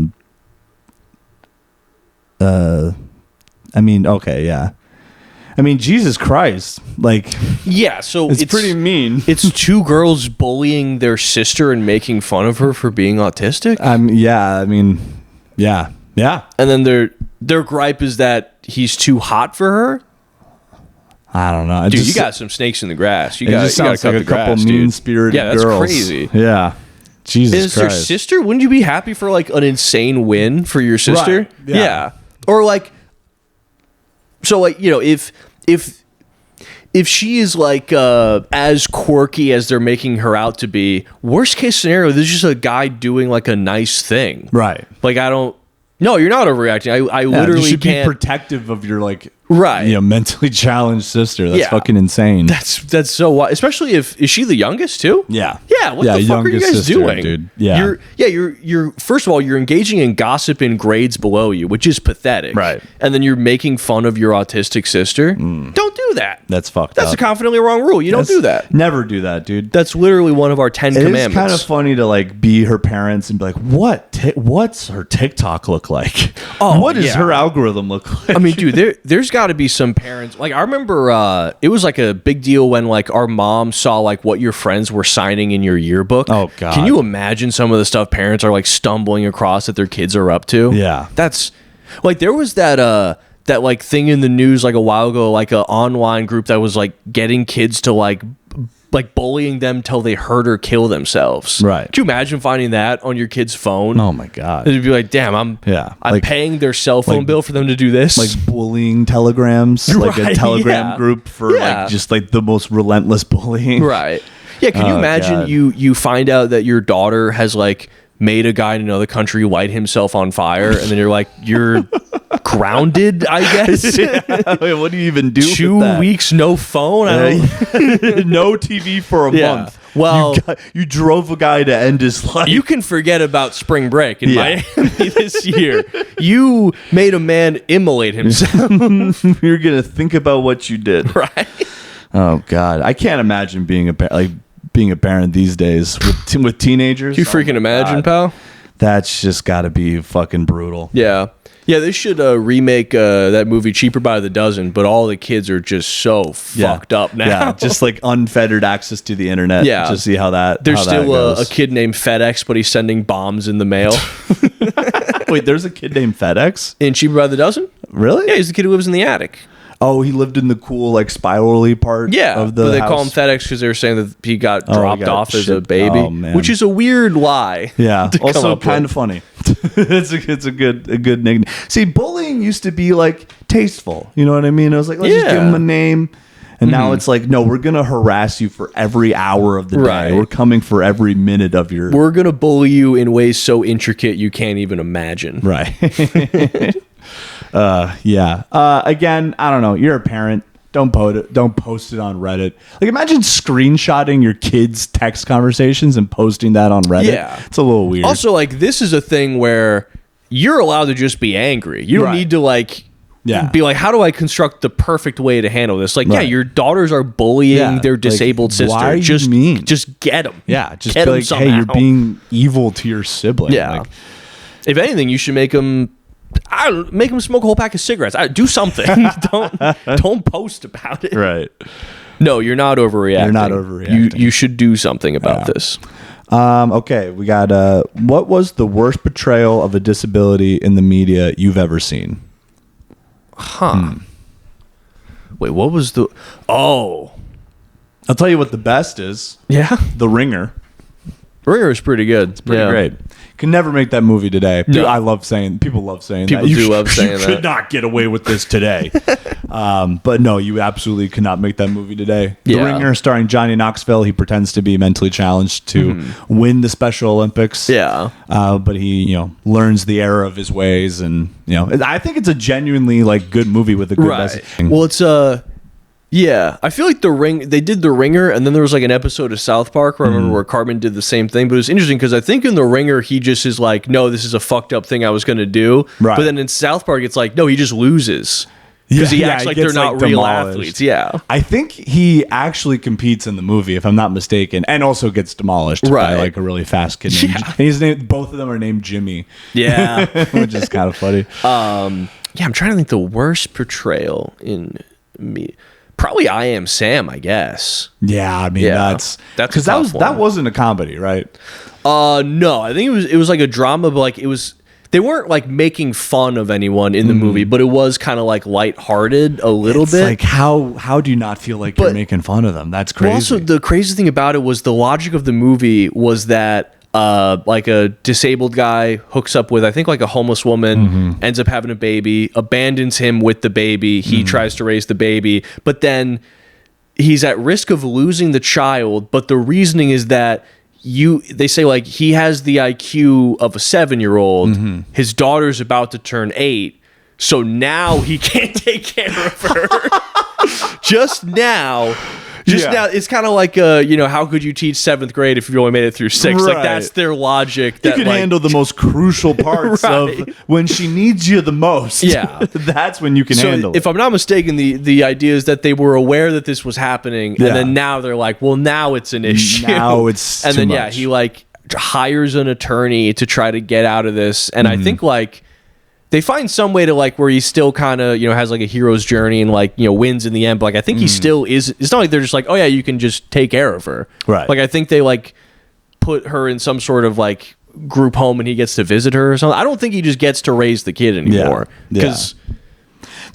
mean, okay, yeah. I mean, Jesus Christ, like, yeah. So it's pretty mean. It's 2 girls bullying their sister and making fun of her for being autistic. Yeah. I mean, yeah. And then their gripe is that he's too hot for her. I don't know. Dude, you got some snakes in the grass. You got to cut like the a couple grass, mean-spirited girls. Yeah, that's girls. crazy. Yeah. Jesus Christ. Is their sister? Wouldn't you be happy for like an insane win for your sister? Right. Yeah. Or like, so like, you know, if she is like as quirky as they're making her out to be, worst case scenario, there's just a guy doing like a nice thing. Right. Like, no, you're not overreacting. I literally you should can't be protective of your like right, mentally challenged sister. That's fucking insane. That's so wild. Especially is she the youngest too? Yeah. What the fuck are you guys doing, dude? Yeah. You're first of all, you're engaging in gossip in grades below you, which is pathetic. Right. And then you're making fun of your autistic sister. Don't do that. That's fucked up. That's a confidently wrong rule. You don't do that. Never do that, dude. That's literally one of our 10 commandments. It's kind of funny to like be her parents and be like, what's her TikTok look like? Oh, what does her algorithm look like? I mean, dude, there's got to be some parents. Like, I remember it was like a big deal when like our mom saw like what your friends were signing in your yearbook. Oh God. Can you imagine some of the stuff parents are like stumbling across that their kids are up to? Yeah. That's like, there was that like thing in the news like a while ago, like a online group that was like getting kids to like like bullying them till they hurt or kill themselves. Right. Could you imagine finding that on your kid's phone? Oh my God. It'd be like, damn, I'm like, paying their cell phone bill for them to do this. Like bullying telegrams, like a Telegram group for like just like the most relentless bullying. Right. Yeah. Can you imagine you find out that your daughter has like made a guy in another country light himself on fire, and then you're like, you're grounded, I guess. Wait, what do you even do? 2 weeks, no phone, no TV for a month. Well, you drove a guy to end his life. You can forget about spring break in Miami this year. You made a man immolate himself. You're gonna think about what you did, right? Oh God, I can't imagine being a parent these days with teenagers. Can you freaking imagine, pal? That's just got to be fucking brutal. Yeah. Yeah, they should remake that movie Cheaper by the Dozen, but all the kids are just so fucked up now. Yeah, just like unfettered access to the internet. Yeah. To see how that There's how that still goes. a kid named FedEx, but he's sending bombs in the mail. Wait, there's a kid named FedEx? In Cheaper by the Dozen? Really? Yeah, he's the kid who lives in the attic. Oh, he lived in the cool, like, spirally part of the but they house? call him FedEx because they were saying that he got dropped off as a baby, which is a weird lie. Yeah, also kind of funny. it's a good nickname. See, bullying used to be, like, tasteful. You know what I mean? I was like, let's just give him a name. And now it's like, no, we're going to harass you for every hour of the day. We're coming for every minute of your... We're going to bully you in ways so intricate you can't even imagine. Right. Again, I don't know. You're a parent. Don't post it on Reddit. Like, imagine screenshotting your kids' text conversations and posting that on Reddit. Yeah. It's a little weird. Also, like, this is a thing where you're allowed to just be angry. You don't need to, like... be like, how do I construct the perfect way to handle this? Like, your daughters are bullying their disabled sister. Why are you just mean? Just get them. Yeah, just get be like, hey, you're being evil to your sibling. Yeah. Like, if anything, you should make them smoke a whole pack of cigarettes. Do something. don't post about it. Right. No, you're not overreacting. You're not overreacting. You should do something about this. Okay, we got what was the worst portrayal of a disability in the media you've ever seen? Wait, what was the... Oh. I'll tell you what the best is. Yeah? The Ringer. Ringer is pretty good. It's pretty great. Could never make that movie today. No. I love saying... People love saying that. People do love saying that. You could not get away with this today. But no, you absolutely could not make that movie today. The Ringer, starring Johnny Knoxville. He pretends to be mentally challenged to win the Special Olympics. Yeah. But he, learns the error of his ways, and I think it's a genuinely like good movie with a good message. Well, it's yeah, I feel like they did The Ringer, and then there was like an episode of South Park where I remember where Cartman did the same thing. But it was interesting because I think in The Ringer he just is like, no, this is a fucked up thing I was going to do. Right. But then in South Park it's like, no, he just loses. Because he acts like they're not real athletes. Yeah. I think he actually competes in the movie, if I'm not mistaken, and also gets demolished by like a really fast kid. Both of them are named Jimmy. Yeah. Which is kind of funny. I'm trying to think the worst portrayal in me. Probably I Am Sam, I guess. Yeah, I mean that's because that wasn't a comedy, right? No, I think it was like a drama, but like they weren't like making fun of anyone in the movie, but it was kind of like lighthearted a little bit. Like how do you not feel like you're making fun of them? That's crazy. Well, also, the crazy thing about it was the logic of the movie was that like a disabled guy hooks up with I think like a homeless woman, ends up having a baby, abandons him with the baby. He tries to raise the baby, but then he's at risk of losing the child. But the reasoning is that they say like he has the IQ of a 7-year-old. His daughter's about to turn 8, so now he can't take care of her. Just now, it's kind of like how could you teach 7th grade if you only made it through 6? Right. Like that's their logic. You can handle the most crucial parts of when she needs you the most. Yeah, that's when you can handle. If I'm not mistaken, the idea is that they were aware that this was happening, and then now they're like, well, now it's an issue. Now it's and too then much. He like hires an attorney to try to get out of this, and I think like. They find some way to like where he still kind of has like a hero's journey and like wins in the end. But like I think he still is. It's not like they're just like, oh yeah, you can just take care of her. Right. Like I think they like put her in some sort of like group home and he gets to visit her or something. I don't think he just gets to raise the kid anymore because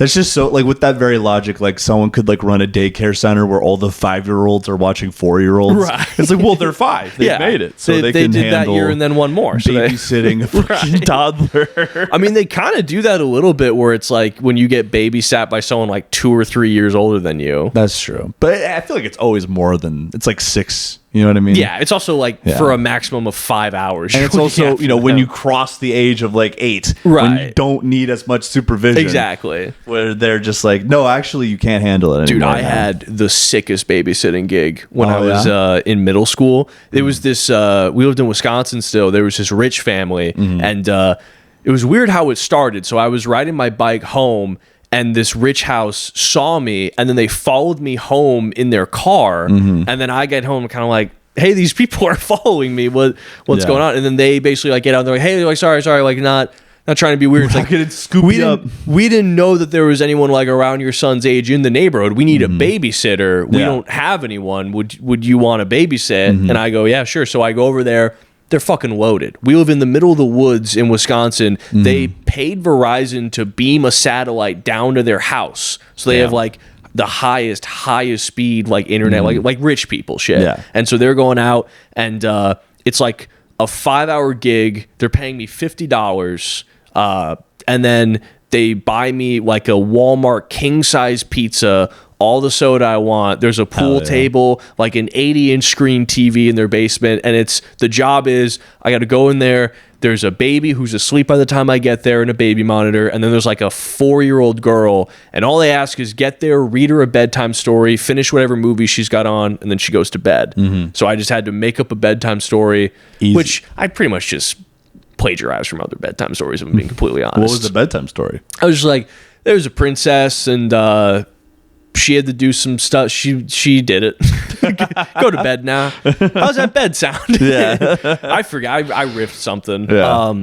That's just so like with that very logic, like someone could like run a daycare center where all the 5-year-olds are watching 4-year-olds. Right. It's like, well, they're 5. They made it, so they can did handle that year and then one more. So babysitting a fucking toddler. I mean, they kind of do that a little bit where it's like when you get babysat by someone like 2 or 3 years older than you. That's true, but I feel like it's always more than it's like 6. You know what I mean? Yeah, it's also like for a maximum of 5 hours. And it's also, when you cross the age of like 8, when you don't need as much supervision. Exactly. Where they're just like, no, actually, you can't handle it anymore. Dude, I had the sickest babysitting gig when I was in middle school. There was this, we lived in Wisconsin still. There was this rich family, and it was weird how it started. So I was riding my bike home, and this rich house saw me, and then they followed me home in their car. And then I get home kind of like, hey, these people are following me. What's going on? And then they basically like get out and they're like, hey, like, sorry, like not trying to be weird. It's like, scoop we didn't know that there was anyone like around your son's age in the neighborhood. We need a babysitter. We don't have anyone. Would you want to babysit? And I go, yeah, sure. So I go over there. They're fucking loaded. We live in the middle of the woods in Wisconsin. They paid Verizon to beam a satellite down to their house. So they have like the highest speed like internet, like rich people shit. Yeah. And so they're going out and it's like a 5-hour gig. They're paying me $50. And then they buy me like a Walmart king size pizza, all the soda I want. There's a pool table, like an 80-inch screen TV in their basement. And the job is I got to go in there. There's a baby who's asleep by the time I get there and a baby monitor. And then there's like a 4-year-old girl. And all they ask is get there, read her a bedtime story, finish whatever movie she's got on, and then she goes to bed. So I just had to make up a bedtime story, which I pretty much just plagiarized from other bedtime stories, if I'm being completely honest. What was the bedtime story? I was just like, there was a princess and she had to do some stuff. She did it. Go to bed now. How's that bed sound? Yeah. I forgot. I riffed something. Yeah.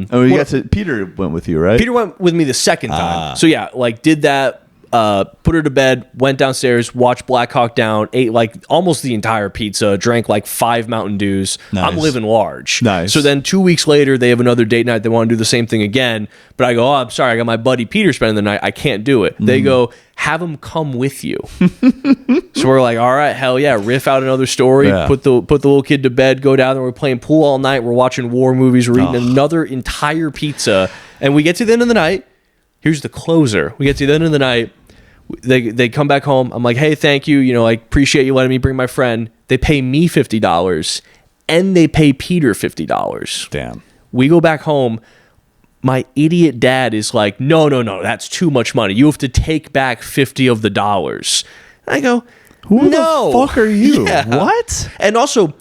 Peter went with you, right? Peter went with me the second time. So yeah, like did that. Put her to bed, went downstairs, watched Black Hawk Down, ate like almost the entire pizza, drank like 5 Mountain Dews. Nice. I'm living large. Nice. So then 2 weeks later, they have another date night. They want to do the same thing again. But I go, oh, I'm sorry. I got my buddy Peter spending the night. I can't do it. They go, have him come with you. So we're like, all right, hell yeah. Riff out another story, put the little kid to bed, go down there. We're playing pool all night. We're watching war movies. We're eating another entire pizza. And we get to the end of the night. Here's the closer. We get to the end of the night. They come back home. I'm like, hey, thank you. I appreciate you letting me bring my friend. They pay me $50 and they pay Peter $50. Damn. We go back home. My idiot dad is like, no, that's too much money. You have to take back 50 of the dollars. And I go, who the fuck are you? Yeah. What? And also,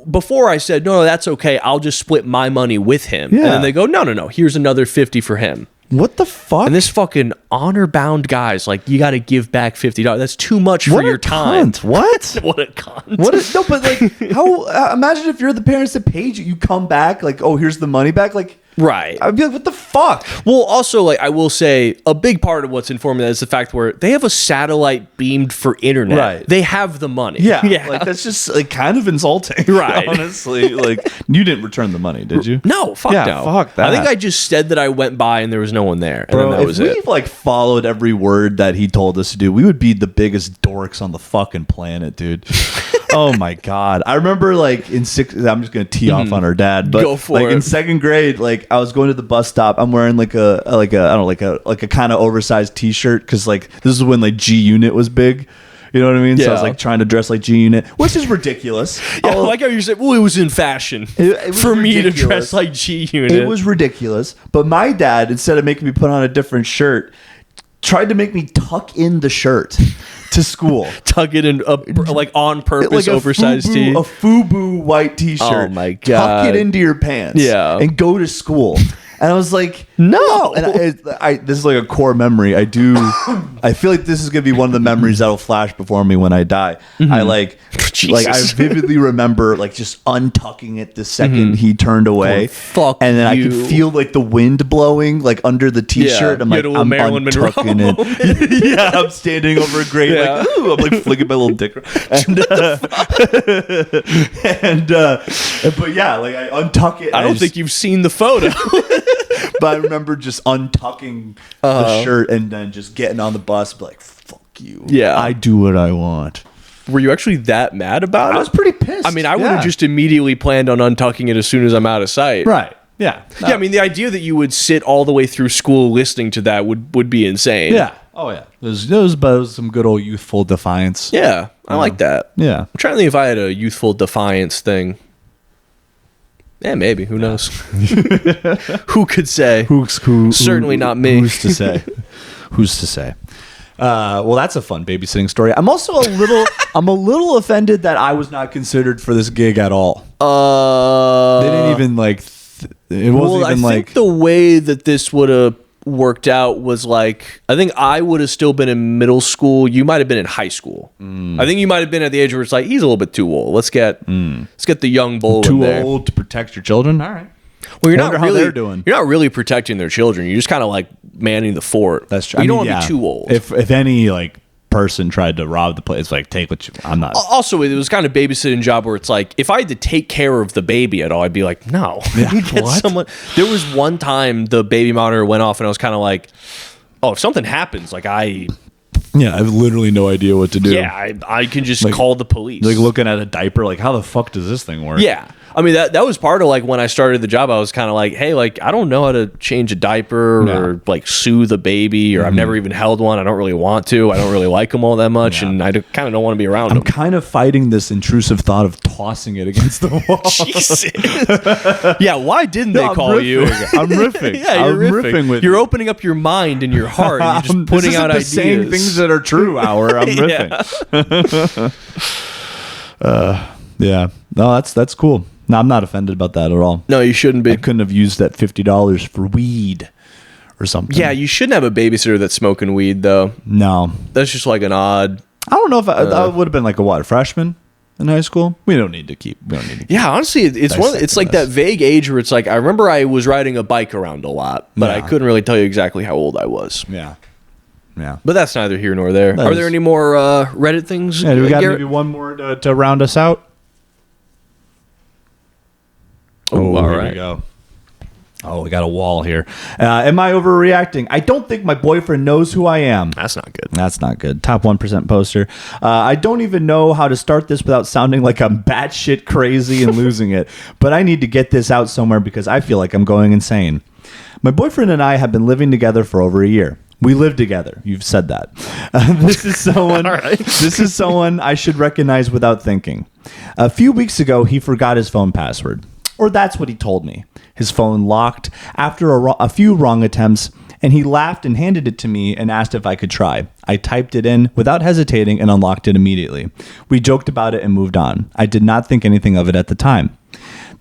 before I said, no, that's okay. I'll just split my money with him. Yeah. And then they go, no. Here's another 50 for him. What the fuck? And this fucking honor-bound guy's like, you got to give back $50. That's too much for your time. Cunt. What? What a cunt. No, but like, how? Imagine if you're the parents that paid you. You come back like, oh, here's the money back. Like, right. I'd be like, what the fuck? Well, also, like, I will say a big part of what's informing that is the fact where they have a satellite beamed for internet. Right. They have the money. Yeah. Like, that's just like kind of insulting. Right. Honestly, like, you didn't return the money, did you? No. Fuck no. Fuck that. I think I just said that I went by and there was no one there. And Bro, then that was if we like followed every word that he told us to do, we would be the biggest dorks on the fucking planet, dude. Oh my god! I remember like in 6th. I'm just gonna tee off on our dad, but go for like it. In 2nd grade, like I was going to the bus stop. I'm wearing like a kind of oversized T-shirt because like this is when like G Unit was big. You know what I mean? Yeah. So I was like trying to dress like G Unit, which is ridiculous. Yeah, I like how you said, well, it was in fashion it for me to dress like G Unit. It was ridiculous. But my dad, instead of making me put on a different shirt, tried to make me tuck in the shirt to school. Tuck it in, like on purpose, like oversized tee. A FUBU white T-shirt. Oh my god! Tuck it into your pants. Yeah, and go to school. And I was like, no. And this is like a core memory. I feel like this is going to be one of the memories that'll flash before me when I die. I I vividly remember like just untucking it the second he turned away. Fuck and then I could feel like the wind blowing like under the T-shirt. I'm like, I'm untucking it. Yeah, I'm standing over a grate like, ooh, I'm like flicking my little dick. But yeah, like I untuck it. I don't think you've seen the photo. But remember just untucking the shirt and then just getting on the bus, be like, "Fuck you! Yeah, I do what I want." Were you actually that mad about it? I was pretty pissed. I mean, I would have just immediately planned on untucking it as soon as I'm out of sight. Right. Yeah. Yeah, I mean, the idea that you would sit all the way through school listening to that would be insane. Yeah. Oh, yeah. It was some good old youthful defiance. Yeah, I like that. Yeah. I'm trying to think if I had a youthful defiance thing. Yeah, maybe. Who knows? Who could say? Certainly not me. Who's to say? Who's to say? Well, that's a fun babysitting story. I'm also I'm a little offended that I was not considered for this gig at all. They didn't even it wasn't even I think the way that this would have worked out was like, I think I would have still been in middle school. You might have been in high school. I think you might have been at the age where it's like, he's a little bit too old. Let's get the young bull in there. Too old to protect your children. All right. Well, you're not really protecting their children. You're just kind of like manning the fort. That's true. You don't want to be too old. If any person tried to rob the place, it's like, take what you. I'm not. Also, it was kind of babysitting job where it's like, if I had to take care of the baby at all, I'd be like, no. Yeah, Get someone. There was one time the baby monitor went off, and I was kind of like, oh, if something happens, I have literally no idea what to do. Yeah, I can just call the police. Like looking at a diaper, how the fuck does this thing work? Yeah. I mean, that was part of when I started the job, I was kind of like, hey, I don't know how to change a diaper or soothe a baby, or I've never even held one. I don't really want to. I don't really like them all that much, and I kind of don't want to be around them. I'm kind of fighting this intrusive thought of tossing it against the wall. Jesus. Yeah, why didn't they call you? I'm riffing. Yeah, you're riffing with You're opening up your mind and your heart, and you're just putting out ideas. Saying things that are true, Hour. I'm riffing. Yeah. No, that's cool. No, I'm not offended about that at all. No, you shouldn't be. I couldn't have used that $50 for weed or something. Yeah, you shouldn't have a babysitter that's smoking weed, though. No. That's just an odd... I don't know if I would have been a freshman in high school. We don't need to keep... Yeah, honestly, it's like that vague age where it's like, I remember I was riding a bike around a lot, but I couldn't really tell you exactly how old I was. Yeah. Yeah. But that's neither here nor there. Are there any more Reddit things? Yeah, do we got maybe one more to round us out? Oh, all right. Here we go. Oh, we got a wall here. Am I overreacting? I don't think my boyfriend knows who I am. That's not good. That's not good. Top 1% poster. I don't even know how to start this without sounding like I'm batshit crazy and losing it. But I need to get this out somewhere because I feel like I'm going insane. My boyfriend and I have been living together for over a year. We live together. You've said that. This is someone. Right. This is someone I should recognize without thinking. A few weeks ago, he forgot his phone password. Or that's what he told me. His phone locked after a few wrong attempts, and he laughed and handed it to me and asked if I could try. I typed it in without hesitating and unlocked it immediately. We joked about it and moved on. I did not think anything of it at the time.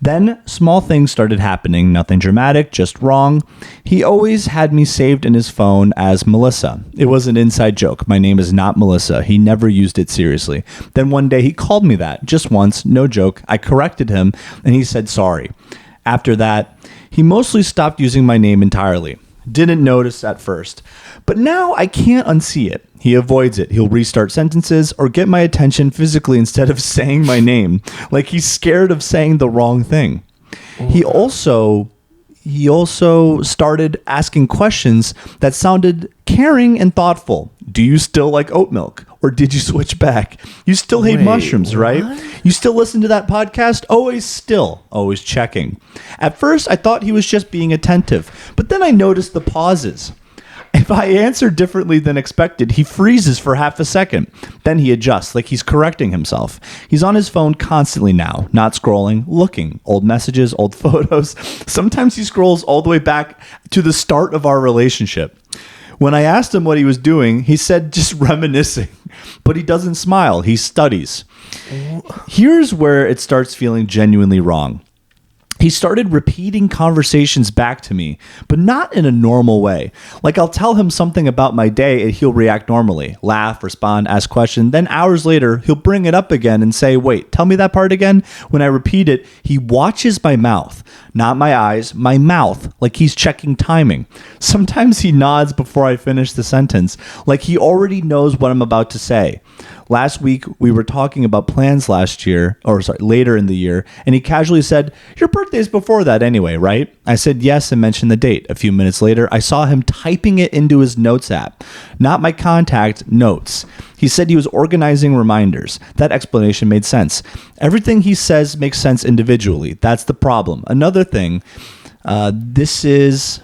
Then, small things started happening, nothing dramatic, just wrong. He always had me saved in his phone as Melissa. It was an inside joke. My name is not Melissa. He never used it seriously. Then one day he called me that, just once, no joke. I corrected him, and he said sorry. After that, he mostly stopped using my name entirely. Didn't notice at first. But now I can't unsee it. He avoids it. He'll restart sentences or get my attention physically instead of saying my name. Like he's scared of saying the wrong thing. He also started asking questions that sounded caring and thoughtful. Do you still like oat milk? Or did you switch back? You still hate mushrooms, right? You still listen to that podcast? Always checking. At first, I thought he was just being attentive, but then I noticed the pauses. If I answer differently than expected, he freezes for half a second. Then he adjusts, like he's correcting himself. He's on his phone constantly now, not scrolling, looking. Old messages, old photos. Sometimes he scrolls all the way back to the start of our relationship. When I asked him what he was doing, he said just reminiscing. But he doesn't smile. He studies. Here's where it starts feeling genuinely wrong. He started repeating conversations back to me, but not in a normal way. Like I'll tell him something about my day and he'll react normally, laugh, respond, ask questions. Then hours later, he'll bring it up again and say, wait, tell me that part again. When I repeat it, he watches my mouth, not my eyes, my mouth, like he's checking timing. Sometimes he nods before I finish the sentence, like he already knows what I'm about to say. Last week, we were talking about plans later in the year, and he casually said, your birthday's before that anyway, right? I said yes and mentioned the date. A few minutes later, I saw him typing it into his notes app. Not my contact, notes. He said he was organizing reminders. That explanation made sense. Everything he says makes sense individually. That's the problem. Another thing, this is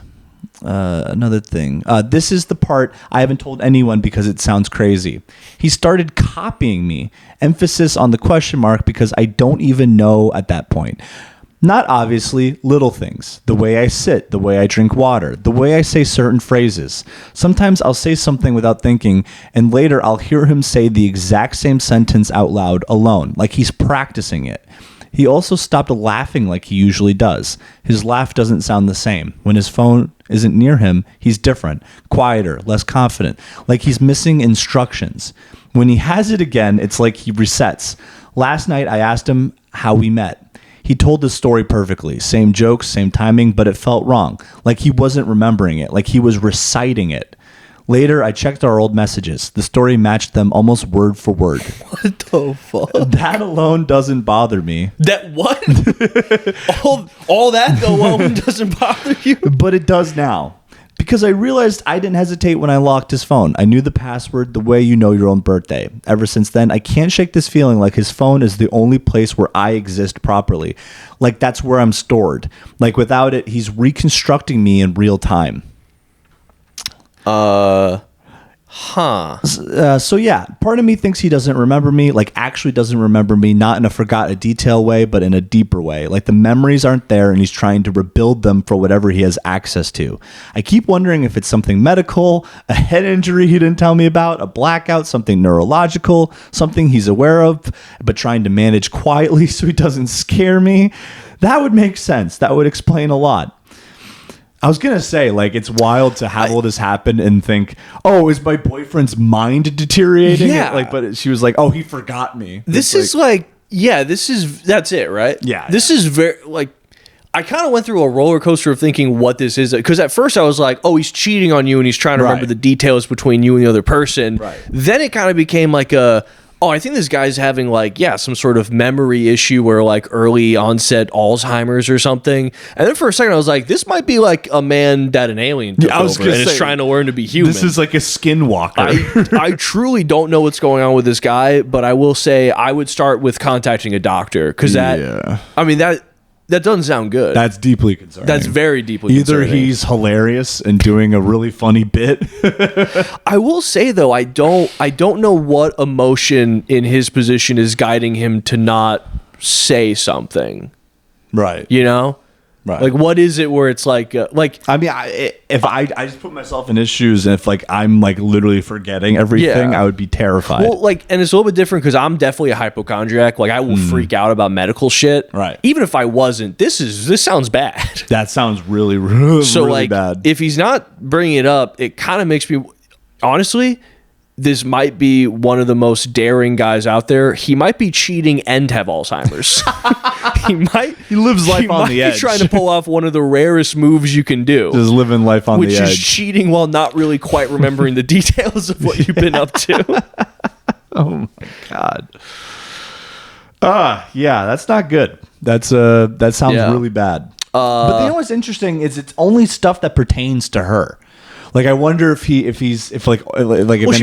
the part I haven't told anyone because it sounds crazy. He started copying me. Emphasis on the question mark because I don't even know at that point. Not obviously, little things. The way I sit, the way I drink water, the way I say certain phrases. Sometimes I'll say something without thinking, and later I'll hear him say the exact same sentence out loud alone, like he's practicing it. He also stopped laughing like he usually does. His laugh doesn't sound the same. When his phone isn't near him, he's different, quieter, less confident, like he's missing instructions. When he has it again, it's like he resets. Last night, I asked him how we met. He told the story perfectly. Same jokes, same timing, but it felt wrong. Like he wasn't remembering it, like he was reciting it. Later, I checked our old messages. The story matched them almost word for word. What the fuck? That alone doesn't bother me. That what? all that alone doesn't bother you? But it does now. Because I realized I didn't hesitate when I locked his phone. I knew the password the way you know your own birthday. Ever since then, I can't shake this feeling like his phone is the only place where I exist properly. Like that's where I'm stored. Like without it, he's reconstructing me in real time. So yeah, part of me thinks he doesn't remember me, like actually doesn't remember me, not in a forgot a detail way, but in a deeper way. Like the memories aren't there and he's trying to rebuild them for whatever he has access to. I keep wondering if it's something medical, a head injury he didn't tell me about, a blackout, something neurological, something he's aware of, but trying to manage quietly so he doesn't scare me. That would make sense. That would explain a lot. I was going to say, like, it's wild to have all this happen and think, oh, is my boyfriend's mind deteriorating? Yeah. Like, but she was like, oh, he forgot me. This is that's it, right? Yeah. This is very, like, I kind of went through a roller coaster of thinking what this is. Because at first I was like, oh, he's cheating on you and he's trying to remember the details between you and the other person. Right. Then it kind of became like I think this guy's having some sort of memory issue where like early onset Alzheimer's or something. And then for a second I was like, this might be like a man that an alien took over and is trying to learn to be human. This is like a skinwalker. I truly don't know what's going on with this guy, but I will say I would start with contacting a doctor because that doesn't sound good. That's deeply concerning. That's very deeply concerning. Either he's hilarious and doing a really funny bit. I will say though, I don't know what emotion in his position is guiding him to not say something. Right. You know? Right. Like, what is it where it's like I mean, if I just put myself in his shoes, and if like I'm like literally forgetting everything, I would be terrified. Well, like, and it's a little bit different because I'm definitely a hypochondriac. Like, I will freak out about medical shit. Right. Even if I wasn't, this sounds bad. That sounds really, really, so really like, bad. If he's not bringing it up, it kind of makes me, honestly, this might be one of the most daring guys out there. He might be cheating and have Alzheimer's. He lives life on the edge. He's trying to pull off one of the rarest moves you can do. Just living life on the edge. Which is cheating while not really quite remembering the details of what you've been up to. Oh my God. Yeah, that's not good. That sounds really bad. But you know what's interesting is it's only stuff that pertains to her. Like, I wonder if she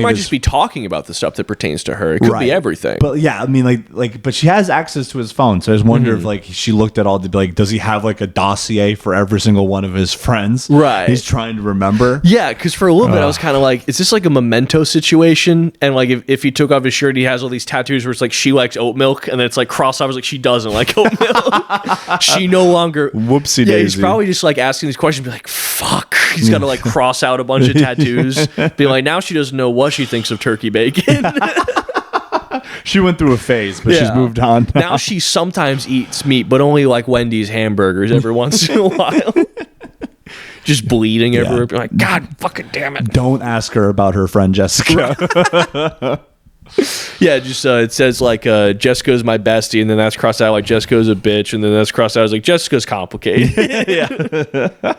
might just be talking about the stuff that pertains to her. It could be everything. But yeah, I mean, but she has access to his phone, so I just wonder if like she looked at all the does he have like a dossier for every single one of his friends? Right. He's trying to remember. Yeah, because for a little bit I was kind of like, is this like a memento situation? And like if he took off his shirt, he has all these tattoos where it's like she likes oat milk, and then it's like crossed off, like she doesn't like oat milk. She no longer. Whoopsie daisy. Yeah, he's probably just like asking these questions, be like, fuck. He's got to like cross out a bunch of tattoos, be like, now she doesn't know what she thinks of turkey bacon. She went through a phase, but she's moved on. Now she sometimes eats meat, but only like Wendy's hamburgers every once in a while. Just bleeding everywhere. Be like, God fucking damn it. Don't ask her about her friend Jessica. Yeah, just it says like Jessica's my bestie, and then that's crossed out like Jessica's a bitch, and then that's crossed out as like Jessica's complicated. Yeah.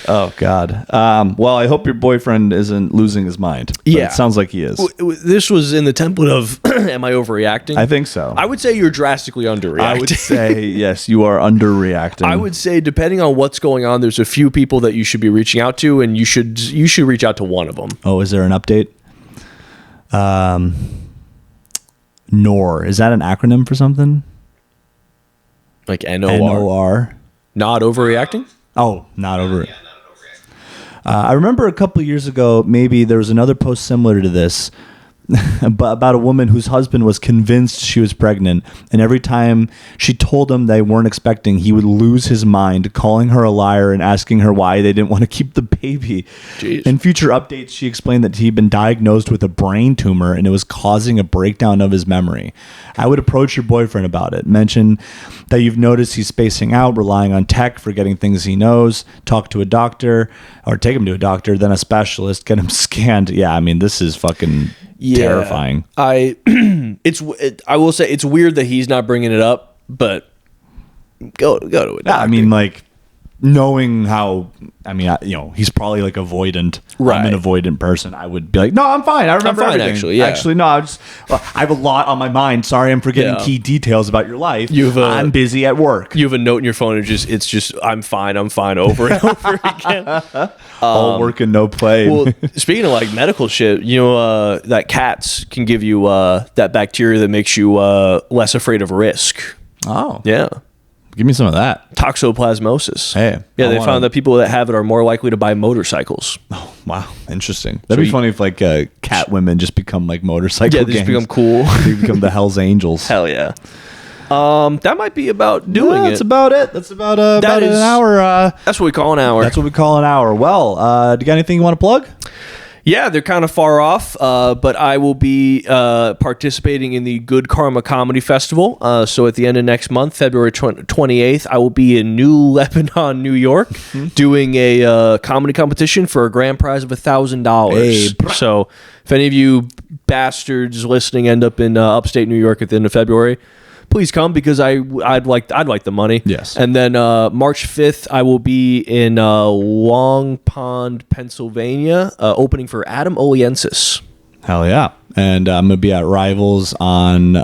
Oh God. Well, I hope your boyfriend isn't losing his mind. Yeah, it sounds like he is. This was in the template of, am I overreacting? I think so. I would say you're drastically underreacting. I would say yes, you are underreacting. I would say depending on what's going on, there's a few people that you should be reaching out to, and you should reach out to one of them. Oh, is there an update? NOR, is that an acronym for something? Like NOR? NOR. Not overreacting? Oh, not over. Yeah, not overreacting. I remember a couple of years ago, maybe there was another post similar to this about a woman whose husband was convinced she was pregnant, and every time she told him they weren't expecting, he would lose his mind, calling her a liar and asking her why they didn't want to keep the baby. Jeez. In future updates, she explained that he'd been diagnosed with a brain tumor and it was causing a breakdown of his memory. I would approach your boyfriend about it. Mention that you've noticed he's spacing out, relying on tech, forgetting things he knows. Talk to a doctor or take him to a doctor, then a specialist, get him scanned. Yeah, I mean, this is fucking terrifying. I will say it's weird that he's not bringing it up, but go to a doctor. Yeah, I mean, like, knowing how, I mean, he's probably like avoidant. Right. I'm an avoidant person. I would be like, no, I'm fine. I remember everything. Actually, yeah. Actually, no, I have a lot on my mind. Sorry, I'm forgetting key details about your life. I'm busy at work. You have a note in your phone and it's just I'm fine over and over again. All work and no play. Well, speaking of like medical shit, that cats can give you that bacteria that makes you less afraid of risk. Oh. Yeah. Give me some of that. Toxoplasmosis. Hey. Yeah, they found that people that have it are more likely to buy motorcycles. Oh, wow. Interesting. That'd be funny if like cat women just become like motorcycle Yeah, they just gangs. become cool. They become the Hells Angels. Hell yeah. That might be about doing it. That's about it. That's about an hour. That's what we call an hour. That's what we call an hour. Well, do you got anything you want to plug? Yeah, they're kind of far off, but I will be participating in the Good Karma Comedy Festival. So at the end of next month, February 28th, I will be in New Lebanon, New York, doing a comedy competition for a grand prize of $1,000. So if any of you bastards listening end up in upstate New York at the end of February, please come because I'd like the money. Yes. And then March 5th, I will be in Long Pond, Pennsylvania, opening for Adam Oliensis. Hell yeah. And I'm going to be at Rivals on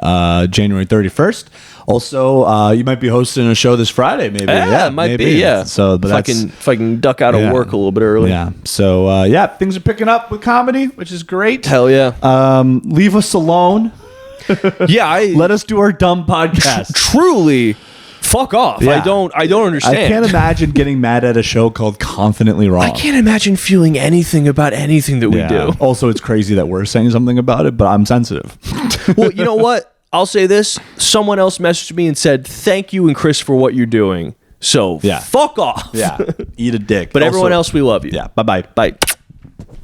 January 31st. Also, you might be hosting a show this Friday, maybe. Yeah, it might be, yeah. So, but if I can duck out of work a little bit early. Yeah. So, things are picking up with comedy, which is great. Hell yeah. Leave us alone. Yeah, let us do our dumb podcast. Truly, fuck off. Yeah. I don't understand. I can't imagine getting mad at a show called Confidently Wrong. I can't imagine feeling anything about anything that we do. Also, it's crazy that we're saying something about it, but I'm sensitive. Well, you know what? I'll say this. Someone else messaged me and said, thank you and Chris for what you're doing. So, fuck off. Yeah. Eat a dick. But everyone else, we love you. Yeah. Bye-bye. Bye.